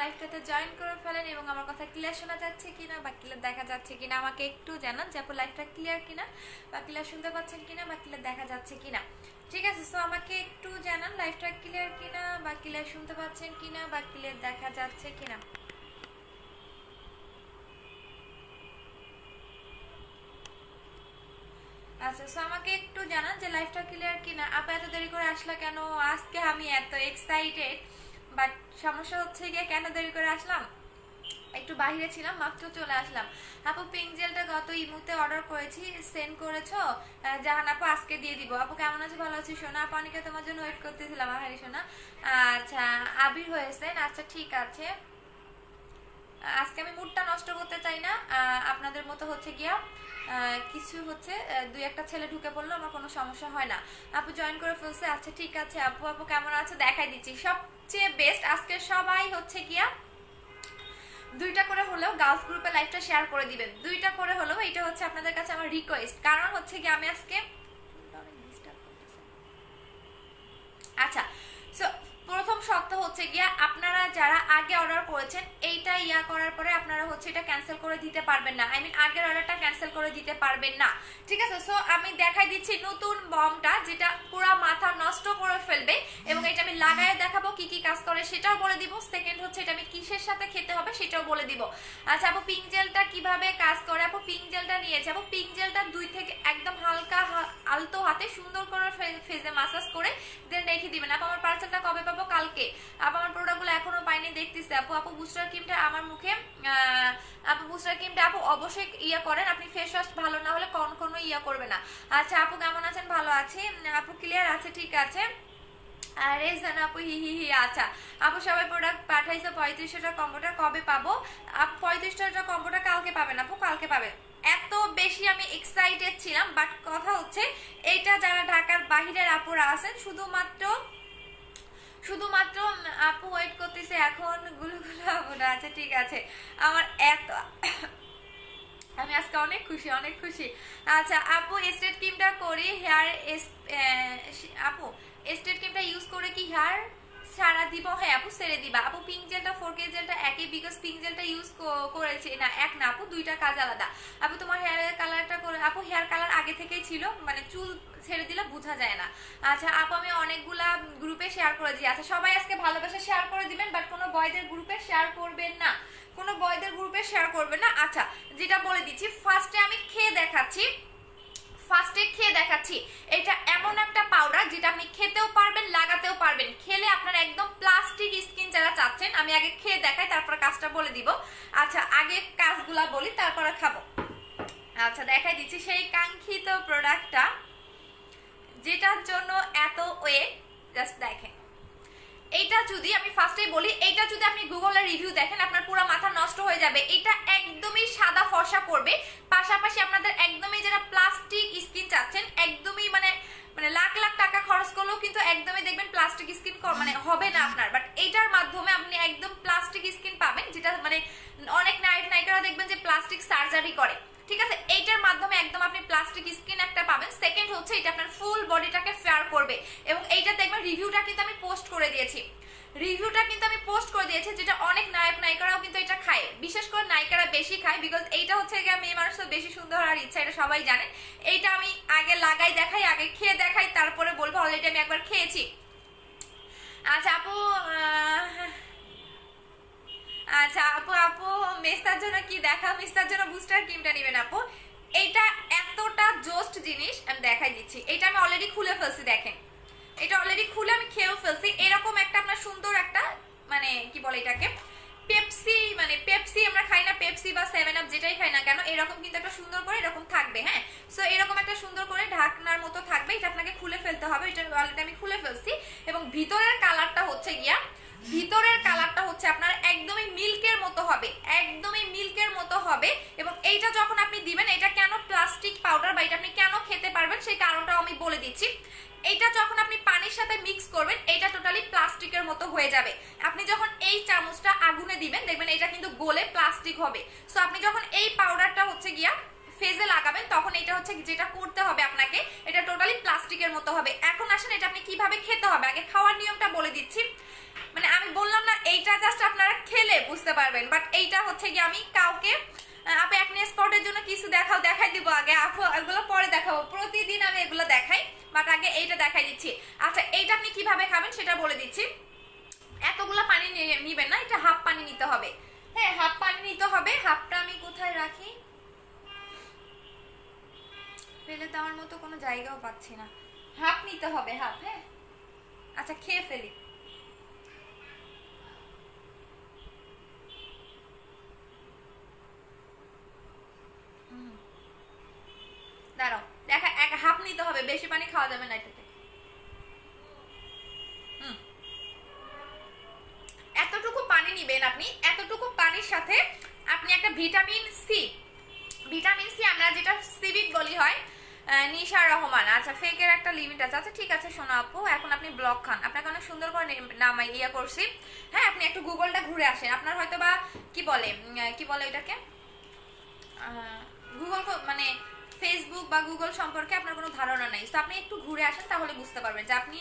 লাইভটাতে join করে ফেলেন এবং আমার কথা ক্লিয়ার শোনা যাচ্ছে কিনা বা ক্লিয়ার দেখা যাচ্ছে কিনা আমাকে একটু জানান যে আপু লাইভটা ক্লিয়ার কিনা বা ক্লিয়ার শুনতে পাচ্ছেন কিনা বা ক্লিয়ার দেখা যাচ্ছে কিনা। ঠিক আছে, সো আমাকে একটু জানান লাইভটা ক্লিয়ার কিনা বা ক্লিয়ার শুনতে পাচ্ছেন কিনা বা ক্লিয়ার দেখা যাচ্ছে কিনা। আচ্ছা, সো আমাকে একটু জানান যে লাইভটা ক্লিয়ার কিনা। আপু এত দেরি করে আসলা কেন? আজকে আমি এত এক্সাইটেড, বাট সমস্যা হচ্ছে গিয়ে কেন দেরি করে আসলাম, একটু বাইরে ছিলাম, মাত্র চলে আসলাম। আপু পিঙ্ক জেলটা গত ইমুতে অর্ডার করেছি, সেন্ড করেছো? জাহান আপু আজকে দিয়ে দিব। আপু কেমন আছো? ভালো আছি সোনা। আপু অনেকে তোমার জন্য ওয়েট করতেছিলাম। আহারি সোনা। আচ্ছা, আবির হয়েছেন। আচ্ছা ঠিক আছে, আজকে আমি মুডটা নষ্ট করতে চাই না। আপনাদের মতো হচ্ছে গিয়া কিছু হচ্ছে দুই একটা ছেলে ঢুকে পড়লো, আমার কোনো সমস্যা হয় না। আপু জয়েন করে ফেলছে। আচ্ছা ঠিক আছে আপু। আপু কেমন আছো দেখাই দিচ্ছি। সবচেয়ে বেস্ট আজকে সবাই হচ্ছে গিয়া দুইটা করে হলেও গার্লস গ্রুপে লাইভটা শেয়ার করে দিবেন, দুইটা করে হলেও। এটা হচ্ছে আপনাদের কাছে আমার রিকোয়েস্ট, কারণ হচ্ছে কি আমি আজকে আচ্ছা, সো প্রথম শর্ত হচ্ছে গিয়া আপনারা যারা আগে অর্ডার করেছেন এইটা করার পরে আপনারা হচ্ছে এটা ক্যান্সেল করে দিতে পারবেন না। আই মিন আগের অর্ডারটা ক্যান্সেল করে দিতে পারবেন না। ঠিক আছে, সো আমি দেখাই দিচ্ছি নতুন বমটা যেটা পুরো মাথা নষ্ট করে ফেলবে এবং এটা আমি লাগায় দেখাবো কি কি কাজ করে সেটাও বলে দিব। সেকেন্ড হচ্ছে এটা আমি কিসের সাথে খেতে হবে সেটাও বলে দিব। আচ্ছা আপু পিঙ্ক জেলটা কিভাবে কাজ করে? আপু পিঙ্ক জেলটা নিয়েছে। আপু পিঙ্ক জেলটা 2 থেকে একদম হালকা আলতো হাতে সুন্দর করে ফেজে মাসাজ করে দেন রেখে দিবেন। আপু আমার পার্সেলটা কবে পাবো? কালকে। আপু আমার প্রোডাক্টগুলো এখনো পাইনি, দেখতেছি। আপু আপু বুস্টার ক্রিমটা আমার মুখে আপু বুস্টার ক্রিমটা আপু অবশ্যই করেন। আপনি ফেস ওয়াশ ভালো না হলে কোনো করবে না। আচ্ছা আপু কেমন আছেন? ভালো আছি। আপু ক্লিয়ার আছে? ঠিক আছে। আরে জান আপু হি হি হি। আচ্ছা আপু সবাই প্রোডাক্ট পাঠাইছে। 3500 টাকা কম্বোটা কবে পাবো? আপু 3500 টাকা কম্বোটা কালকে পাবেন। আপু কালকে পাবেন। এত বেশি আমি এক্সাইটেড ছিলাম, বাট কথা হচ্ছে এইটা যারা ঢাকার বাহিরের আপুরা আছেন শুধুমাত্র শুধুমাত্র আপু ওয়েট করতেছে এখন গুলুগুলো আপুরা। আচ্ছা ঠিক আছে, আমার এত আমি আজকে অনেক খুশি, অনেক খুশি। আচ্ছা আপু স্টেট ক্রিমটা করি হেয়ার আপু স্টেট ক্রিমটা ইউজ করে কি হেয়ার সারা দিব? হ্যাঁ আপু ছেড়ে দিবা। আপু পিঙ্ক জেলটা 4K জেলটা একই, বিকজ পিঙ্ক জেলটা ইউজ করেছে না, এক না আপু, দুইটা কাজ আলাদা। আপু তোমার হেয়ারের কালারটা করে আপু হেয়ার কালার আগে থেকেই ছিল, মানে চুল ছেড়ে দিলে বোঝা যায় না। আচ্ছা আপু আমি অনেকগুলা গ্রুপে শেয়ার করে দিই। আচ্ছা সবাই আজকে ভালোবাসা শেয়ার করে দিবেন, বাট কোনো বয়দের গ্রুপে শেয়ার করবেন না, কোনো বয়দের গ্রুপে শেয়ার করবেন না। আচ্ছা যেটা বলে দিচ্ছি, ফার্স্টে আমি খেয়ে দেখাচ্ছি, এটা এমন একটা পাউডার যেটা আপনি খেতেও পারবেন লাগাতেও পারবেন। খেলে আপনার একদম প্লাস্টিক স্কিন যারা চাচ্ছেন, আমি আগে খেয়ে দেখাই তারপর কাজটা বলে দিব। আচ্ছা আগে কাজগুলা বলি তারপরে খাবো। আচ্ছা দেখাই দিচ্ছি সেই কাঙ্ক্ষিত প্রোডাক্টটা যেটার জন্য এত ওয়েট। জাস্ট দেখেন, এইটা যদি আমি ফার্স্টেই বলি, এইটা যদি আপনি গুগলে রিভিউ দেখেন আপনার পুরো মাথা নষ্ট হয়ে যাবে। এটা একদমই সাদা ফর্সা করবে, পাশাপাশি আপনাদের একদমই যারা প্লাস্টিক স্কিন চাচ্ছেন, একদমই মানে মানে লাখ লাখ টাকা খরচ করলেও কিন্তু একদমই দেখবেন প্লাস্টিক স্কিন মানে হবে না আপনার। বাট এইটার মাধ্যমে আপনি একদম প্লাস্টিক স্কিন পাবেন, যেটা মানে অনেক নায়িকারা দেখবেন যে প্লাস্টিক সার্জারি করে। ঠিক আছে, এইটার মাধ্যমে একদম আপনি প্লাস্টিক স্কিন একটা পাবেন। সেকেন্ড হচ্ছে এটা আপনার ফুল বডিটাকে ফেয়ার করবে এবং এইটা দেখবেন রিভিউটা কিন্তু আমি পোস্ট করে দিয়েছি, যেটা অনেক নায়িকারাও কিন্তু এটা খায়, বিশেষ করে নায়িকারা বেশি খায়, বিকজ এইটা হচ্ছে মেয়ে মানুষ তো বেশি সুন্দর হওয়ার ইচ্ছা, এটা সবাই জানেন। এইটা আমি আগে লাগাই দেখাই, আগে খেয়ে দেখাই, তারপরে বলবো। অলরেডি আমি একবার খেয়েছি। আচ্ছা আপু আচ্ছা আপু আপু মেস্তার জন্য কি দেখা? মেস্তার জন্য বুস্টার ক্রিমটা নেবেন আপু। এইটা এতটা জোস্ট জিনিস, আমি দেখাই দিচ্ছি। এটা আমি অলরেডি খুলে ফেলছি, দেখেন এটা অলরেডি খুলে আমি খেয়েও ফেলছি। এরকম একটা আপনার সুন্দর একটা মানে কি বলে এটাকে, পেপসি, মানে পেপসি আমরা খাই না, পেপসি বা 7 আপ যেটাই খাই না কেন, এরকম কিন্তু একটা সুন্দর করে এরকম থাকবে। হ্যাঁ, সো এরকম একটা সুন্দর করে ঢাকনার মতো থাকবে, এটা আপনাকে খুলে ফেলতে হবে। এটা অলরেডি আমি খুলে ফেলছি এবং ভিতরের কালারটা হচ্ছে গিয়া, ভিতরের কালারটা হচ্ছে আপনার একদমই মিল্কের মতো হবে, একদমই মিল্কের মতো হবে। এবং এইটা যখন আপনি দিবেন, এটা কেন প্লাস্টিক পাউডার বা এটা আপনি কেন খেতে পারবেন সেই কারণটাও আমি বলে দিচ্ছি। এইটা যখন আপনি পানির সাথে মিক্স করবেন, এটা টোটালি প্লাস্টিকের মতো হয়ে যাবে। আপনি যখন এই চামচটা আগুনে দিবেন, দেখবেন এটা কিন্তু গলে প্লাস্টিক হবে। সো আপনি যখন এই পাউডারটা হচ্ছে গিয়া ফেজে লাগাবেন, তখন এটা হচ্ছে যেটা করতে হবে আপনাকে, এটা টোটালি প্লাস্টিকের মতো হবে। এখন আসেন এটা আপনি কিভাবে খেতে হবে, আগে খাওয়ার নিয়মটা বলে দিচ্ছি। মানে আমি বললাম না এইটা জাস্ট আপনারা খেলে বুঝতে পারবেন, বাট এইটা হচ্ছে কি আমি কাউকে আপু একনি স্পটের জন্য কিছু দেখাই দিব আগে, আপু এগুলো পরে দেখাবো, প্রতিদিন আমি এগুলো দেখাই, বাট আগে এইটা দেখাই দিচ্ছি। আচ্ছা এইটা আপনি কিভাবে খাবেন সেটা বলে দিচ্ছি। এতগুলো পানি নিবেন না, এটা হাফ পানি নিতে হবে। হ্যাঁ হাফ পানি নিতে হবে। হাফটা আমি কোথায় রাখি, ফেলে দেওয়ার মতো কোনো জায়গাও পাচ্ছি না। হাফ নিতে হবে, হাফ। হ্যাঁ আচ্ছা খেয়ে ফেলি। দাঁড়াও দেখা, এক হাফ নিতে হবে, বেশি পানি খাওয়া যাবে না এটাতে। এতটুকু পানি নিবেন আপনি, এতটুকু পানির সাথে আপনি একটা ভিটামিন সি, ভিটামিন সি আমরা যেটা সিবিট বলি হয়, নিশা রহমান। আচ্ছা ফেকের একটা লিমিট আছে। আচ্ছা ঠিক আছে শোনো আপু, এখন আপনি ব্লগ খান, আপনাকে অনেক সুন্দর করে নাম ইয়া করছি। হ্যাঁ আপনি একটু গুগলটা ঘুরে আসেন, আপনার হয়তো বা কি বলে এটাকে গুগল মানে ফেসবুক বা গুগল সম্পর্কে আপনার কোনো ধারণা নেই, তো আপনি একটু ঘুরে আসেন তাহলে বুঝতে পারবেন যে আমি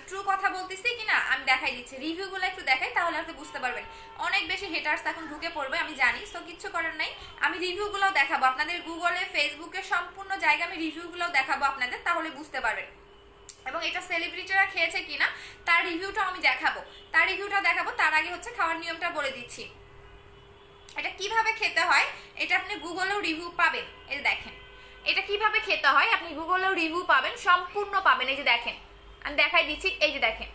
ট্রু কথা বলতেছি কিনা। আমি দেখাই দিচ্ছি, রিভিউগুলো একটু দেখাই তাহলে আপনি বুঝতে পারবেন। অনেক বেশি হেটার্স এখন ঢুকে পড়বে আমি জানি, তো কিচ্ছু করার নাই, আমি রিভিউগুলোও দেখাবো আপনাদের, গুগলে ফেসবুকে সম্পূর্ণ জায়গা আমি রিভিউগুলোও দেখাবো আপনাদের, তাহলে বুঝতে পারবেন। এবং এটা সেলিব্রিটিরা খেয়েছে কিনা তার রিভিউটাও আমি দেখাবো, তার আগে হচ্ছে খাওয়ার নিয়মটা বলে দিচ্ছি। এটা কিভাবে খেতে হয় এটা আপনি গুগলেও রিভিউ পাবেন, এই যে দেখেন এটা কিভাবে খেতে হয় আপনি গুগলেও রিভিউ পাবেন, সম্পূর্ণ পাবেন। এই যে দেখেন আমি দেখাই দিচ্ছি, এই যে দেখেন।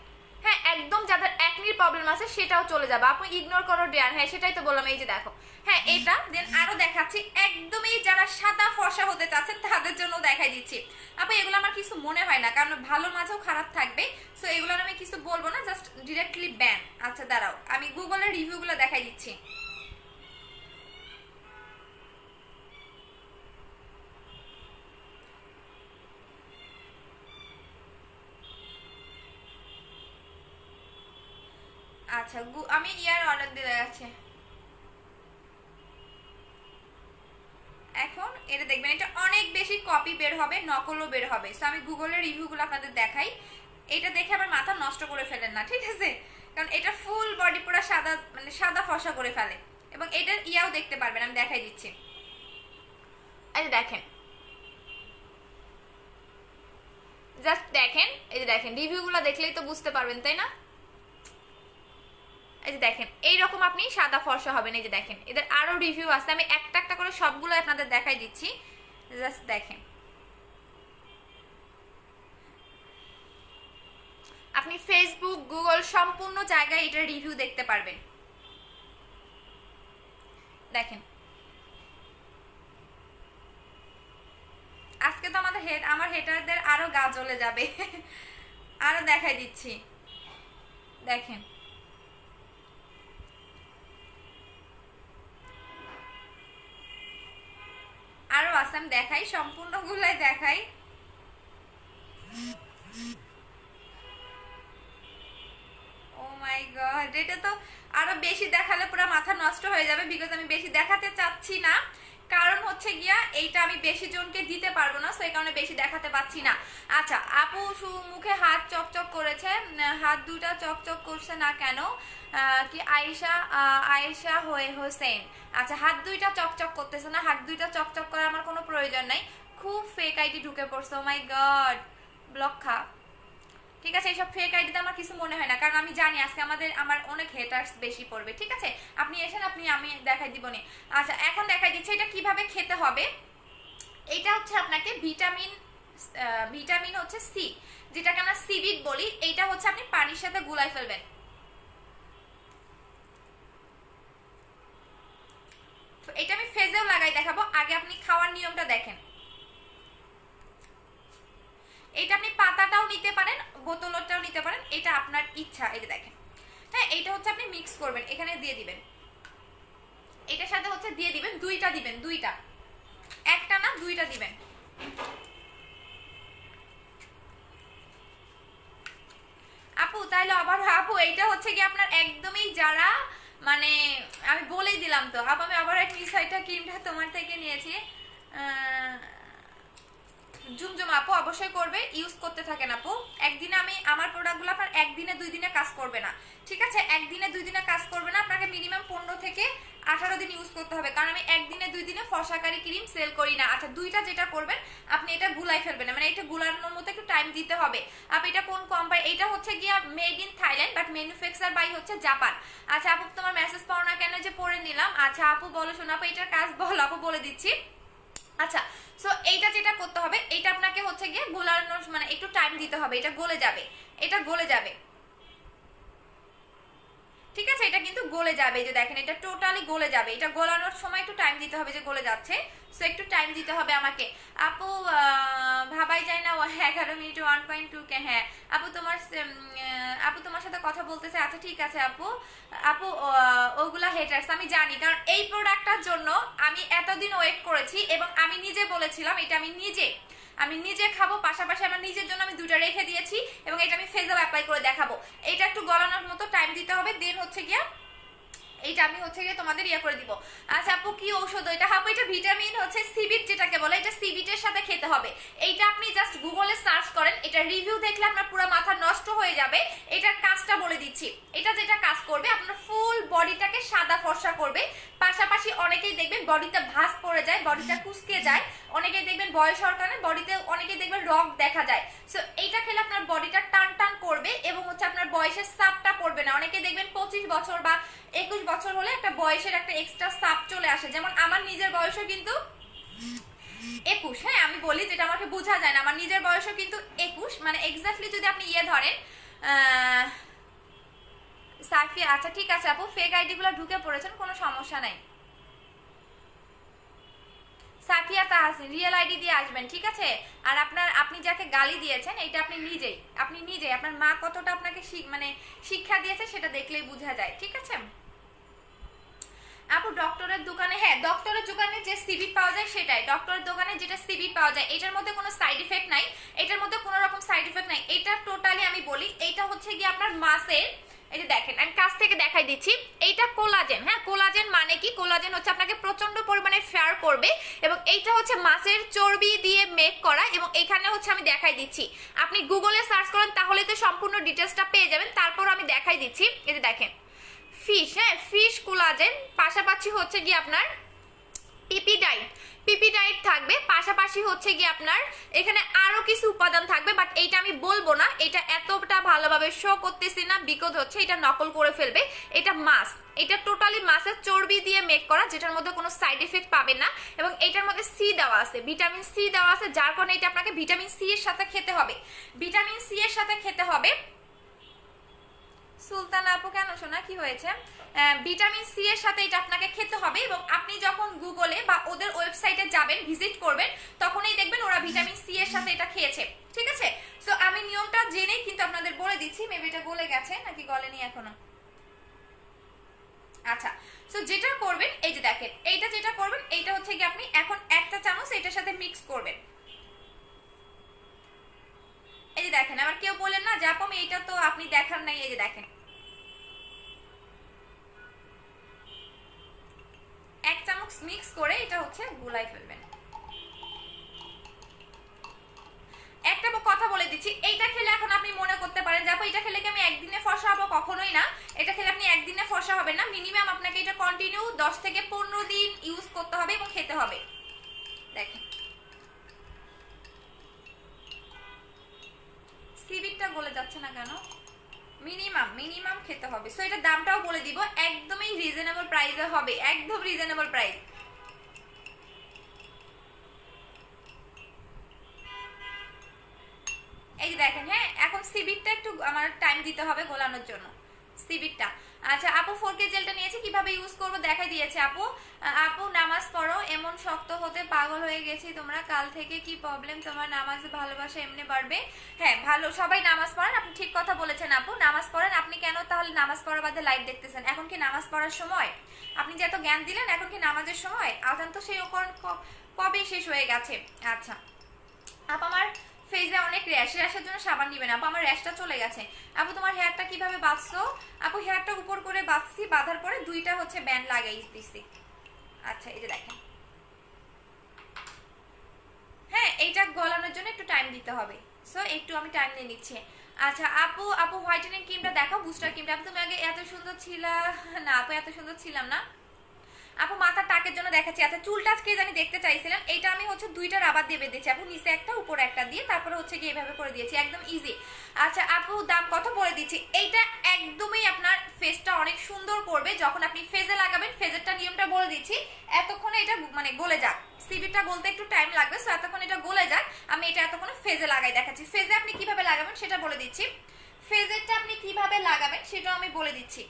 হ্যাঁ একদম যাদের একনির প্রবলেম আছে সেটাও চলে যাবে, আপনি ইগনোর করো ডেয়ার। হ্যাঁ সেটাই তো বললাম, এই যে দেখো। হ্যাঁ এটা দেন আরো দেখাচ্ছি, একদমই যারা সাদা ফর্সা হতে চাচ্ছেন তাদের জন্য দেখাই দিচ্ছি। আপনি এগুলো আমার কিছু মনে হয় না, কারণ ভালো মাঝেও খারাপ থাকবে, সো এগুলো আমি কিছু বলবো না, জাস্ট ডিরেক্টলি ব্যান। আচ্ছা দাঁড়াও আমি গুগলের রিভিউগুলো দেখাই দিচ্ছি। আচ্ছা আমি ইয়ার অর্ডার দিয়ে যাচ্ছি এখন। এটা দেখবেন এটা অনেক বেশি কপি বের হবে, নকলও বের হবে, সো আমি গুগলের রিভিউগুলো আপনাদের দেখাই। এটা দেখে আবার মাথা নষ্ট করে ফেলেন না, ঠিক আছে, কারণ এটা ফুল বডি পুরো সাদা, মানে সাদা ফসা করে ফেলে। এবং এটার ইয়াও দেখতে পারবেন, আমি দেখাই দিচ্ছি। এই যে দেখেন, জাস্ট দেখেন, এই যে দেখেন রিভিউগুলো দেখলেই তো বুঝতে পারবেন তাই না। এই যে দেখেন এইরকম আপনি সাদা ফর্সা হবেন। এই যে দেখেন এদের আরো রিভিউ আছে, আমি একটা একটা করে সবগুলো আপনাদের দেখাই দিচ্ছি, জাস্ট দেখেন। আপনি ফেসবুক গুগল সম্পূর্ণ জায়গায় এটার রিভিউ দেখতে পারবেন। দেখেন আজকে তো আমার হেটারদের আরো গা জ্বলে যাবে আরো দেখাই দিচ্ছি, দেখেন। আরো আছে, আমি দেখাই, সম্পূর্ণগুলাই দেখাই। ও মাই গড, এটা তো আরো বেশি দেখালে পুরো মাথা নষ্ট হয়ে যাবে, বিকজ আমি বেশি দেখাতে চাচ্ছি না, কারণ হচ্ছে গিয়া এইটা আমি বেশি জনকে দিতে পারবো না, সেই কারণে বেশি দেখাতে পাচ্ছি না। আচ্ছা আপু মুখে হাত চকচক করেছে, হাত দুটা চকচক করছে না কেন, কি আয়েশা হোসেন। আচ্ছা হাত দুইটা চকচক করতেছে না, হাত দুইটা চকচক করার আমার কোনো প্রয়োজন নাই, খুব ফেক আইডি ঢুকে পড়ছে। ও মাই গড, ব্লক খা। ঠিক আছে এইসব ফেক আইডিতে আমার কিছু মনে হয় না, কারণ আমি জানি আজকে আমার অনেক হেটার্স বেশি পড়বে। ঠিক আছে আপনি এসেন, আমি দেখাই দিব নি। আচ্ছা এখন দেখাই দিচ্ছি এটা কিভাবে খেতে হবে। এটা হচ্ছে আপনাকে ভিটামিন হচ্ছে সি, যেটাকে আমরা সিবিট বলি, এইটা হচ্ছে আপনি পানির সাথে গুলাই ফেলবেন। তো এটা আমি ফেজেও লাগাই দেখাবো, আগে আপনি খাওয়ার নিয়মটা দেখেন। এটা আপনি পাতাটাও নিতে পারেন, বোতলটাও নিতে পারেন, এটা আপনার ইচ্ছা। এই যে দেখেন, হ্যাঁ এইটা হচ্ছে আপনি মিক্স করবেন, এখানে দিয়ে দিবেন, এটার সাথে হচ্ছে দিয়ে দিবেন দুইটা, একটা না দুইটা দিবেন। আপু তাইলে আবার আপু এইটা হচ্ছে কি আপনার একদমই যারা মানে আমি বলেই দিলাম তো আপু, আমি আবার এক মিসাইটা ক্রিমটা তোমার থেকে নিয়েছি, জুমজুম আপু অবশ্যই করবে, ইউজ করতে থাকেন আপু। একদিনে আমি আমার প্রোডাক্টগুলো আপনার একদিনে 2 দিনে কাজ করবে না, ঠিক আছে? একদিনে 2 দিনে কাজ করবে না, আপনাকে মিনিমাম 15 থেকে 18 দিন ইউজ করতে হবে, কারণ আমি একদিনে 2 দিনে ফর্সাকারি ক্রিম সেল করি না। আচ্ছা, দুইটা যেটা করবেন আপনি এটা গুলাই ফেলবেন না, মানে এটা গুলানোর মতো একটু টাইম দিতে হবে। আপনি এটা কোন কোম্পানি, এটা হচ্ছে গিয়া made in Thailand but manufacture by হচ্ছে জাপান। আচ্ছা আপু তোমার মেসেজ পাও না কেন, যে পড়ে নিলাম। আচ্ছা আপু বলো শোনো আপু, এটার কাজ বলো আপু, বলে দিচ্ছি। আচ্ছা, সো এইটা যেটা করতে হবে, এইটা আপনাকে হচ্ছে গিয়ে গোলানোর মানে একটু টাইম দিতে হবে, এটা গলে যাবে, এটা গলে যাবে, ঠিক আছে? এটা কিন্তু গলে যাবে, যে দেখেন এটা টোটালি গলে যাবে, এটা গলানোর সময় একটু টাইম দিতে হবে, যে গলে যাচ্ছে, সো একটু টাইম দিতে হবে আমাকে। আপু ভাবাই যায় না 11 মিনিট 1.2 কে। হ্যাঁ আপু আপু তোমার সাথে কথা বলতেছে। আচ্ছা ঠিক আছে আপু। আপু ওগুলা হেটার্স আমি জানি, কারণ এই প্রোডাক্টটার জন্য আমি এতদিন ওয়েট করেছি, এবং আমি নিজে বলেছিলাম এটা আমি নিজে খাবো, পাশাপাশি আমার নিজের জন্য আমি 2টা রেখে দিয়েছি, এবং এটা আমি ফেসেও অ্যাপ্লাই করে দেখাবো। এটা একটু গলানোর মতো টাইম দিতে হবে, দেন হচ্ছে গিয়া এইটা আমি হচ্ছে গিয়ে তোমাদের ইয়ে করে দিব। আচ্ছা আপু কি ঔষধ এটা? আপু এটা ভিটামিন হচ্ছে সিবিট যেটাকে বলে, এটা সিবিটের সাথে খেতে হবে। এইটা আপনি জাস্ট গুগলে সার্চ করেন, এটা রিভিউ দেখলে আপনার পুরো মাথা নষ্ট হয়ে যাবে। এটার কাজটা বলে দিচ্ছি, এটা যেটা কাজ করবে আপনার ফুল বডিটাকে সাদা ফর্সা করবে, পাশাপাশি অনেকেই দেখবেন বডিতে ভাঁজ পড়ে যায়, বডিটা কুঁচকে যায়, অনেকেই দেখবেন বয়স হওয়ার কারণে বডিতে অনেকেই দেখবেন রগ দেখা যায়। সো এইটা খেলে আপনার বডিটা টান টান করবে, এবং হচ্ছে আপনার বয়সের চাপটা পড়বে না। অনেকে দেখবেন 25 বছর বা 21 বছর হলে একটা বয়সের একটা এক্সট্রা চাপ চলে আসে, যেমন আমার নিজের বয়সও কিন্তু 21। হ্যাঁ আমি বলি যেটা আমাকে বোঝা যায় না, আমার নিজের বয়সও কিন্তু 21, মানে এক্স্যাক্টলি যদি আপনি ইয়ে ধরেন সাইফি। আচ্ছা ঠিক আছে আপু, ফেক আইডি গুলো ঢুকে পড়েছেন, কোনো সমস্যা নাই। সাফিয়া তাহসিন রিয়েল আইডি দিয়ে আসবেন, ঠিক আছে? আর আপনি যাকে গালি দিয়েছেন এটা আপনি নিজেই আপনার মা কতটা আপনাকে মানে শিক্ষা দিয়েছে সেটা দেখলেই বোঝা যায়, ঠিক আছে? আপু ডক্টরের দোকানে, হ্যাঁ ডক্টরের দোকানে যে সিবিট পাওয়া যায় সেটাই, ডক্টরের দোকানে যেটা সিবিট পাওয়া যায়, এটার মধ্যে কোনো সাইড ইফেক্ট নাই, এটার মধ্যে কোনো রকম সাইড ইফেক্ট নাই। এটা টোটালি আমি বলি, এটা হচ্ছে গিয়ে আপনার মাসের, এই যে দেখেন আমি কাছ থেকে দেখাই দিচ্ছি, এইটা কোলাজেন। হ্যাঁ কোলাজেন মানে কি? কোলাজেন হচ্ছে আপনাকে প্রচন্ড পরিমাণে ফেয়ার করবে, এবং এইটা হচ্ছে মাছের চর্বি দিয়ে মেক করা, এবং এখানে হচ্ছে আমি দেখাই দিচ্ছি, আপনি গুগলে সার্চ করেন তাহলে তো সম্পূর্ণ ডিটেলসটা পেয়ে যাবেন। তারপর আমি দেখাই দিচ্ছি, এই যে দেখেন ফিশ, হ্যাঁ ফিশ কোলাজেন, পাশাপাশি হচ্ছে গিয়ে আপনার পিপিডাইট থাকবে, পাশাপাশি হচ্ছে গিয়ে আপনার এখানে আরো কিছু উপাদান থাকবে, বাট এইটা আমি বলবো না, এটা এতটা ভালোভাবে শো করতেছি না, বিকজ হচ্ছে এটা নকল করে ফেলবে। এটা মাছ, এটা টোটালি মাছের চর্বি দিয়ে মেক করা, যেটার মধ্যে কোনো সাইড এফেক্ট পাবেন না, এবং এটার মধ্যে সি দেওয়া আছে, ভিটামিন সি দেওয়া আছে, যার কারণে এটা আপনাকে ভিটামিন সি এর সাথে খেতে হবে, ভিটামিন সি এর সাথে খেতে হবে। সুলতান আপু কেন শোনা কি হয়েছে? ভিটামিন সি এর সাথে এটা আপনাকে খেতে হবে, এবং আপনি যখন গুগলে বা ওদের ওয়েবসাইটে যাবেন ভিজিট করবেন তখনই দেখবেন ওরা ভিটামিন সি এর সাথে এটা খেয়েছে, ঠিক আছে? সো আমি নিয়মটা জেনেই কিন্তু আপনাদের বলে দিচ্ছি, মেবি এটা গলে গেছে নাকি গলেনি এখনো। আচ্ছা সো যেটা করবেন এই যে দেখেন, এইটা যেটা করবেন এইটা হচ্ছে কি আপনি এখন একটা চামচ এটার সাথে মিক্স করবেন। এই যে দেখেন, আবার কেউ বলেন না যে আপু এইটা তো আপনি দেখার নাই, এই যে দেখেন এক চামচ মিক্স করে এটা হচ্ছে গুলাই ফেলবেন। একটা কথা বলে দিচ্ছি, এইটা খেলে এখন আপনি মনে করতে পারেন যে আপু এটা খেলে কি আমি একদিনে ফর্সা হবো? কখনোই না, এটা খেলে আপনি একদিনে ফর্সা হবেন না, মিনিমাম আপনাকে এটা কন্টিনিউ 10 থেকে 15 দিন ইউজ করতে হবে এবং খেতে হবে। দেখেন সিবিটটা গলে যাচ্ছে না কেন? মিনিমাম খেতে হবে। সো এটা দামটাও বলে দিব, একদমই রিজনেবল প্রাইসে হবে, একদম রিজনেবল প্রাইস। এই যে দেখেন, হ্যাঁ এখন সিবিটটা একটু আমার টাইম দিতে হবে গোলানোর জন্য, সিবিটটা। আচ্ছা আপু 4K জেলটা নিয়েছি, কিভাবে ইউজ করব দেখাই দিয়েছে আপু। আপু নামাজ পড়ো, এমন শক্ত হতে পাগল হয়ে গেছি তোমরা, কাল থেকে কি প্রবলেম তোমার? নামাজ ভালোবাসা এমনি বাড়বে। হ্যাঁ ভালো, সবাই নামাজ পড়েন, আপনি ঠিক কথা বলেছেন আপু, নামাজ পড়েন। আপনি কেন তাহলে নামাজ পড়ার বাদে লাইভ দেখতেছেন? এখন কি নামাজ পড়ার সময়? আপনি যে এত জ্ঞান দিলেন, এখন কি নামাজের সময়? আজান তো সেই কবেই শেষ হয়ে গেছে। আচ্ছা আপু আমার ফেসে অনেক র্যাশের জন্য সাবান নিবেন আপু, আমার র্যাশটা চলে গেছে। আপু তোমার হেয়ারটা কিভাবে বাঁধছো? আপু হেয়ারটা উপর করে বাঁধছি, বাঁধার পরে দুইটা হচ্ছে ব্যান্ড লাগাই দিচ্ছি। আচ্ছা এই যে দেখেন হ্যাঁ, এইটা গলানোর জন্য একটু টাইম দিতে হবে, সো একটু আমি টাইম নিয়ে নিচ্ছি। আচ্ছা আপু, আপু হোয়াইটেনিং ক্রিমটা দেখো, বুস্টার ক্রিমটা। আপু তুমি আগে এত সুন্দর ছিলা না? আপু এত সুন্দর ছিলাম না আপু, মাথার টাকের জন্য দেখাচ্ছি। আচ্ছা চুলটা আজকে জানি দেখতে চাইছিলাম, এইটা আমি হচ্ছে দুইটা রাবার দিয়ে বেঁধেছি আপু, নিচে একটা উপরে একটা দিয়ে, তারপরে হচ্ছে গিয়ে এইভাবে করে দিয়েছি, একদম ইজি। আচ্ছা আপু দাম কত বলে দিচ্ছি। এইটা একদমই আপনার ফেসটা অনেক সুন্দর করবে যখন আপনি ফেজে লাগাবেন। ফেজেরটা নিয়মটা বলে দিচ্ছি, এতক্ষণে এটা মানে গলে যাক, সিবিটা গলতে একটু টাইম লাগবে, সো এতক্ষণ এটা গলে যাক, আমি এটা এতক্ষণে ফেজে লাগাই দেখাচ্ছি। ফেজে আপনি কিভাবে লাগাবেন সেটা বলে দিচ্ছি, ফেজেরটা আপনি কিভাবে লাগাবেন সেটাও আমি বলে দিচ্ছি।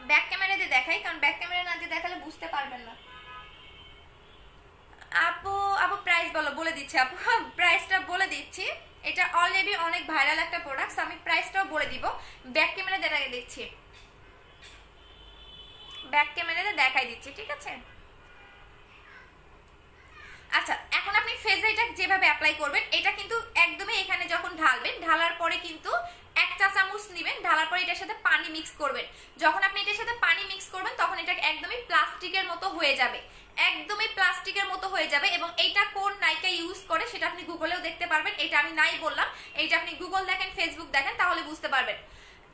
ব্যাক ক্যামেরা দিয়ে দেখাই, কারণ ব্যাক ক্যামেরা না দিয়ে দেখালে বুঝতে পারবেন না। আপু, আপু প্রাইস বলো, বলে দিচ্ছি আপু, প্রাইসটা বলে দিচ্ছি। এটা অলরেডি অনেক ভাইরাল একটা প্রোডাক্ট, আমি প্রাইসটাও বলে দিব। ব্যাক ক্যামেরা দিয়ে দিচ্ছি, ব্যাক ক্যামেরাতে দেখাই দিচ্ছি, ঠিক আছে। আচ্ছা এখন আপনি ফেজে এটা যেভাবে অ্যাপ্লাই করবেন, এটা কিন্তু একদমই এখানে যখন ঢালবেন, ঢালার পরে কিন্তু 1 চা চামচ নেবেন, ঢালার পরে এটার সাথে পানি মিক্স করবেন। যখন আপনি এটার সাথে পানি মিক্স করবেন তখন এটা একদমই প্লাস্টিকের মতো হয়ে যাবে, একদমই প্লাস্টিকের মতো হয়ে যাবে। এবং এইটা কোন নায়িকা ইউজ করে সেটা আপনি গুগলেও দেখতে পারবেন, এটা আমি নাই বললাম, এইটা আপনি গুগল দেখেন, ফেসবুক দেখেন, তাহলে বুঝতে পারবেন,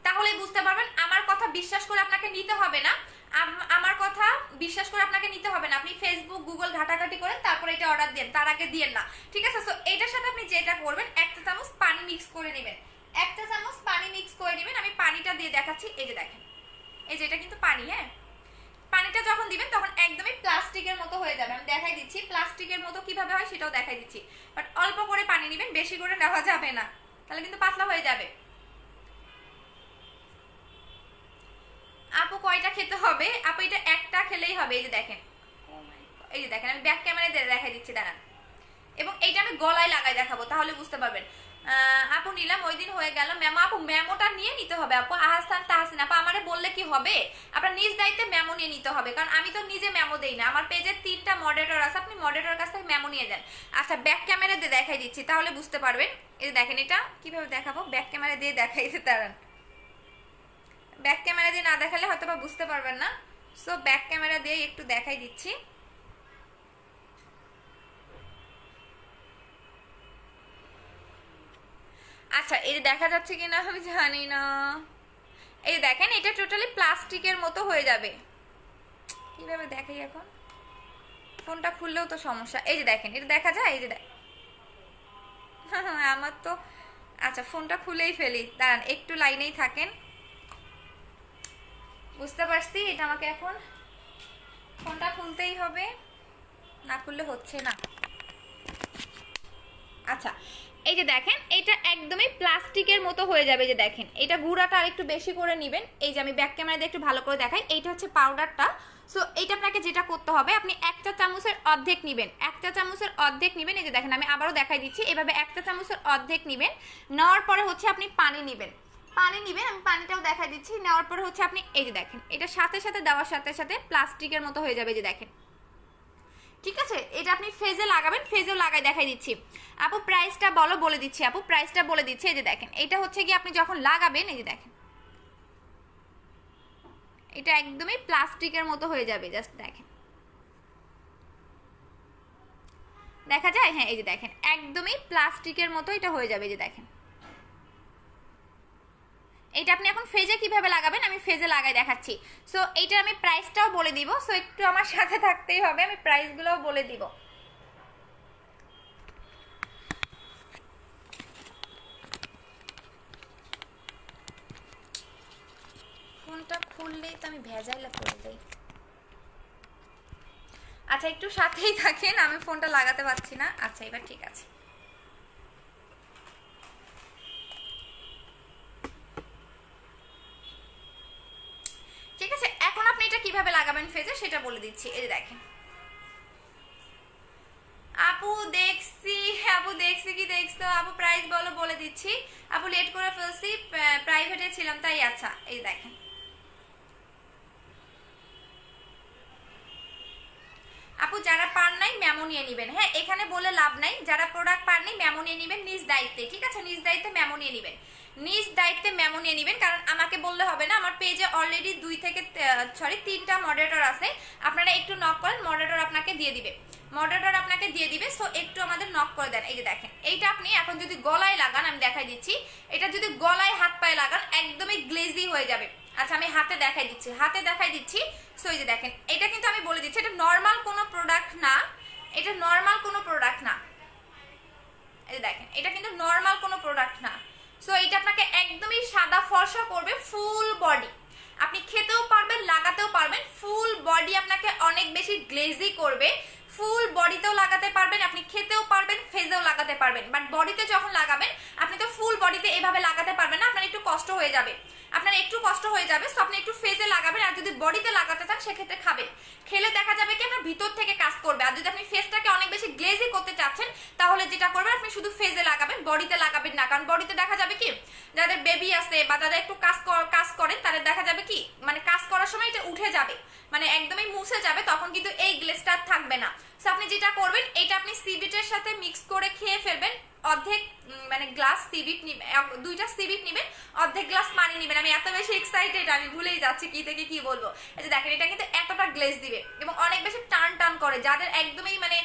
তাহলে বুঝতে পারবেন। আমার কথা বিশ্বাস করে আপনাকে নিতে হবে না, আমার কথা বিশ্বাস করে আপনাকে নিতে হবে না, আপনি ফেসবুক গুগল ঘাটাঘাটি করেন তারপরে এটা অর্ডার দেন, তার আগে দিয়েন না, ঠিক আছে। সো এটার সাথে আপনি যেটা করবেন, 1 চা চামচ পানি মিক্স করে নেবেন, 1 চা চামচ পানি মিক্স করে নেবেন। আমি পানিটা দিয়ে দেখাচ্ছি, এই যে দেখেন, এই যে এটা কিন্তু পানি, হ্যাঁ। পানিটা যখন দিবেন তখন একদমই প্লাস্টিকের মতো হয়ে যাবে, আমি দেখাই দিচ্ছি প্লাস্টিকের মতো কিভাবে হয় সেটাও দেখাই দিচ্ছি। বাট অল্প করে পানি নেবেন, বেশি করে নেওয়া যাবে না, তাহলে কিন্তু পাতলা হয়ে যাবে। আপু কয়টা খেতে হবে? আপু এটা একটা খেলেই হবে, এই যে দেখেন, এই যে দেখেন, আমি ব্যাক ক্যামেরায় দেখাই দিচ্ছি, দাঁড়ান। এবং এইটা আমি গলায় লাগাই দেখাবো, তাহলে বুঝতে পারবেন। আপু নিলাম, ওই দিন হয়ে গেল মেমো। আপু মেমোটা নিয়ে নিতে হবে আপু, আহসান তাহসিন আপু আমারে বললে কি হবে, আপনার নিজ দায়িত্বে মেমো নিয়ে নিতে হবে, কারণ আমি তো নিজে মেমো দেই না, আমার পেজে 3টা মডারেটর আছে, আপনি মডারেটরের কাছ থেকে মেমো নিয়ে যান। আচ্ছা ব্যাক ক্যামেরা দিয়ে দেখাই দিচ্ছি, তাহলে বুঝতে পারবেন। এই দেখেন, এটা কিভাবে দেখাবো, ব্যাক ক্যামেরা দিয়ে দেখাই, দাঁড়ান। ব্যাক ক্যামেরা দিয়ে না দেখালে হয়তো বা বুঝতে পারবেন না, সো ব্যাক ক্যামেরা দিয়ে একটু দেখাই দিচ্ছি। আচ্ছা এই দেখা যাচ্ছে কিনা আমি জানি না, এই দেখেন এটা টোটালি প্লাস্টিকের মতো হয়ে যাবে। কিভাবে দেখাই এখন, ফোনটা খুললেও তো সমস্যা। এই যে দেখেন, এটা দেখা যায়, এই যে আমার তো, আচ্ছা ফোনটা খুলেই ফেলি, দাঁড়ান একটু লাইনেই থাকেন। বুঝতে পারছি, এটা আমাকে এখন ফোনটা খুলতেই হবে, না খুললে হচ্ছে না। আচ্ছা এই যে দেখেন, এটা একদমই প্লাস্টিকের মতো হয়ে যাবে, যে দেখেন এটা গুঁড়াটা আর একটু বেশি করে নেবেন। এই যে আমি ব্যাক ক্যামেরা দিয়ে একটু ভালো করে দেখাই, এইটা হচ্ছে পাউডারটা। সো এইটা আপনাকে যেটা করতে হবে, আপনি 1 চা চামচের অর্ধেক নেবেন, 1 চা চামচের অর্ধেক নেবেন। এই যে দেখেন আমি আবারও দেখাই দিচ্ছি, এভাবে 1 চা চামচের অর্ধেক নেবেন। নেওয়ার পরে হচ্ছে আপনি পানি নেবেন, পানি নেবেন, আমি পানিটাও দেখাই দিচ্ছি। নেওয়ার পরে হচ্ছে আপনি এই যে দেখেন, এটা সাথে সাথে দেওয়ার সাথে সাথে প্লাস্টিকের মতো হয়ে যাবে, যে দেখেন, ঠিক আছে। এটা আপনি ফেজে লাগাবেন, ফেজেও লাগাই দেখাই দিচ্ছি। আপু প্রাইসটা বলো, বলে দিচ্ছি আপু, প্রাইসটা বলে দিচ্ছি। এই যে দেখেন, এটা হচ্ছে কি আপনি যখন লাগাবেন, এই যে দেখেন এটা একদমই প্লাস্টিকের মতো হয়ে যাবে, জাস্ট দেখেন, দেখা যায়, হ্যাঁ এই যে দেখেন একদমই প্লাস্টিকের মতো এটা হয়ে যাবে, যে দেখেন। এটা আপনি এখন ফেজে কিভাবে লাগাবেন আমি ফেজে লাগাই দেখাচ্ছি। সো এইটার আমি প্রাইসটাও বলে দিব, সো একটু আমার সাথে থাকতেই হবে, আমি প্রাইসগুলোও বলে দিব। ফোনটা খুললেই তো আমি ভেজাইলা করে দেই। আচ্ছা একটু সাথেই থাকেন, আমি ফোনটা লাগাতে পারছি না। আচ্ছা এবার ঠিক আছে। ঠিক আছে, এখন আপনি এটা কিভাবে লাগাবেন ফেজে সেটা বলে দিচ্ছি। এই যে দেখেন, আপু দেখছি, আপু দেখছি কি দেখছো আপু, প্রাইস বলো, বলে দিচ্ছি। আপু লেট করে ফেলছি, প্রাইভেটে ছিলাম তাই। আচ্ছা এই দেখেন, আপু যারা পান নাই মেমো নিয়ে নেবেন, হ্যাঁ এখানে বলে লাভ নাই, যারা প্রোডাক্ট পান নাই মেমো নিয়ে নেবেন নিজ দায়িত্বে, ঠিক আছে, নিজ দায়িত্বে মেমো নিয়ে নেবেন, নিজ দায়িত্বে মেমো নিয়ে নেবেন, কারণ আমাকে বললে হবে না। আমার পেজে অলরেডি 3টা মডারেটর আছে, আপনারা একটু নক করেন, মডারেটর আপনাকে দিয়ে দিবে। মডারেটর আপনাকে দিয়ে দিবে। সো একটু আমাদের নক করে দেন। এই যে দেখেন, এইটা আপনি এখন যদি গলায় লাগান, আমি দেখাই দিচ্ছি, এটা যদি গলায় হাত পায়ে লাগান একদমই গ্লেজি হয়ে যাবে। আচ্ছা আমি হাতে দেখাই দিচ্ছি। সো এই যে দেখেন, এটা কিন্তু আমি বলে দিচ্ছি এটা নর্মাল কোনো প্রোডাক্ট না, এটা নর্মাল কোনো প্রোডাক্ট না। এই দেখেন, এটা কিন্তু নর্মাল কোনো প্রোডাক্ট না। সো এটা আপনাকে একদমই সাদা ফর্সা করবে, ফুল বডি, আপনি খেতেও পারবেন, লাগাতেও পারবেন, ফুল বডি আপনাকে অনেক বেশি গ্লেজি করবে, ফুল বডিতেও লাগাতে পারবেন, আপনি খেতেও পারবেন, ফেজেও লাগাতে পারবেন। বাট বডিতে যখন লাগাবেন আপনি তো ফুল বডিতে এভাবে লাগাতে পারবেন না, আপনার একটু কষ্ট হয়ে যাবে, সো আপনি একটু ফেজে লাগাবেন। আর যদি বডিতে লাগাতে চান সেক্ষেত্রে খাবেন, খেলে দেখা যাবে কি আপনার ভিতর থেকে কাজ করবে। আর যদি আপনি ফেসটাকে অনেক বেশি গ্লেজি করতে চাচ্ছেন তাহলে যেটা করবেন আপনি শুধু ফেজে লাগাবেন, বডিতে লাগাবেন না। কারণ বডিতে দেখা যাবে কি যাদের বেবি আছে বা যাদের একটু কাজ করেন তাদের দেখা যাবে কি মানে কাজ করার সময় এটা উঠে যাবে, মানে একদমই মুছে যাবে, তখন কিন্তু এই গ্লেজটা থাকবে না। সো আপনি যেটা করবেন এটা আপনি সিবিটের সাথে মিক্স করে খেয়ে ফেলবেন, অর্ধেক মানে গ্লাস সিবিট নিবেন, 2টা সিবিট নিবেন, অর্ধেক গ্লাস পানি নিবেন। আমি এত বেশি এক্সাইটেড আমি ভুলেই যাচ্ছি কি থেকে কি বলবো। এই যে দেখেন, এটা কিন্তু এতটা গ্লেজ দিবে এবং অনেক বেশি টান করে, যাদের একদমই মানে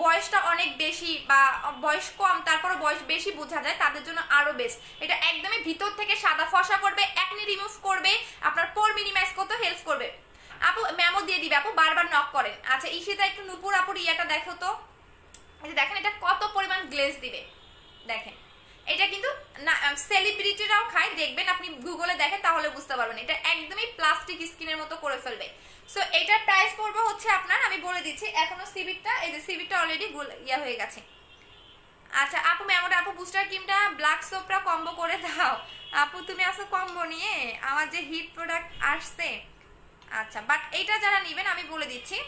বয়সটা অনেক বেশি বা বয়স কম তারপরে বয়স বেশি বোঝা যায় তাদের জন্য আরো বেস্ট। এটা একদমই ভিতর থেকে সাদা ফসা করবে, একনি রিমুভ করবে, আপনার পোর মিনিমাইজ করতে হেল্প করবে। আপু ম্যামও দিয়ে দিবে, আপু বারবার নক করেন। আচ্ছা ঈশিতা একটু নুপুর আপুর ইয়াটা দেখো তো, এই যে দেখেন এটা কত পরিমাণ গ্লেজ দিবে। দেখেন এটা কিন্তু না সেলিব্রিটিরাও খায়, দেখবেন আপনি গুগলে দেখেন তাহলে বুঝতে পারবেন, এটা একদমই প্লাস্টিক স্কিনের মতো করে ফেলবে। সো এটার প্রাইস পড়বে হচ্ছে আপনার, আমি বলে দিচ্ছি এখনো সিবিটটা, এই যে সিবিটটা অলরেডি ইয়া হয়ে গেছে। আচ্ছা আপু ম্যামোটা আপু বুস্টার ক্রিমটা ব্ল্যাক সোপটা কম্বো করে দাও। আপু তুমি আসো কম্বো নিয়ে, আমার যে হিট প্রোডাক্ট আসছে। আচ্ছা বাট এইটা যারা নেবেন আমি বলে দিচ্ছি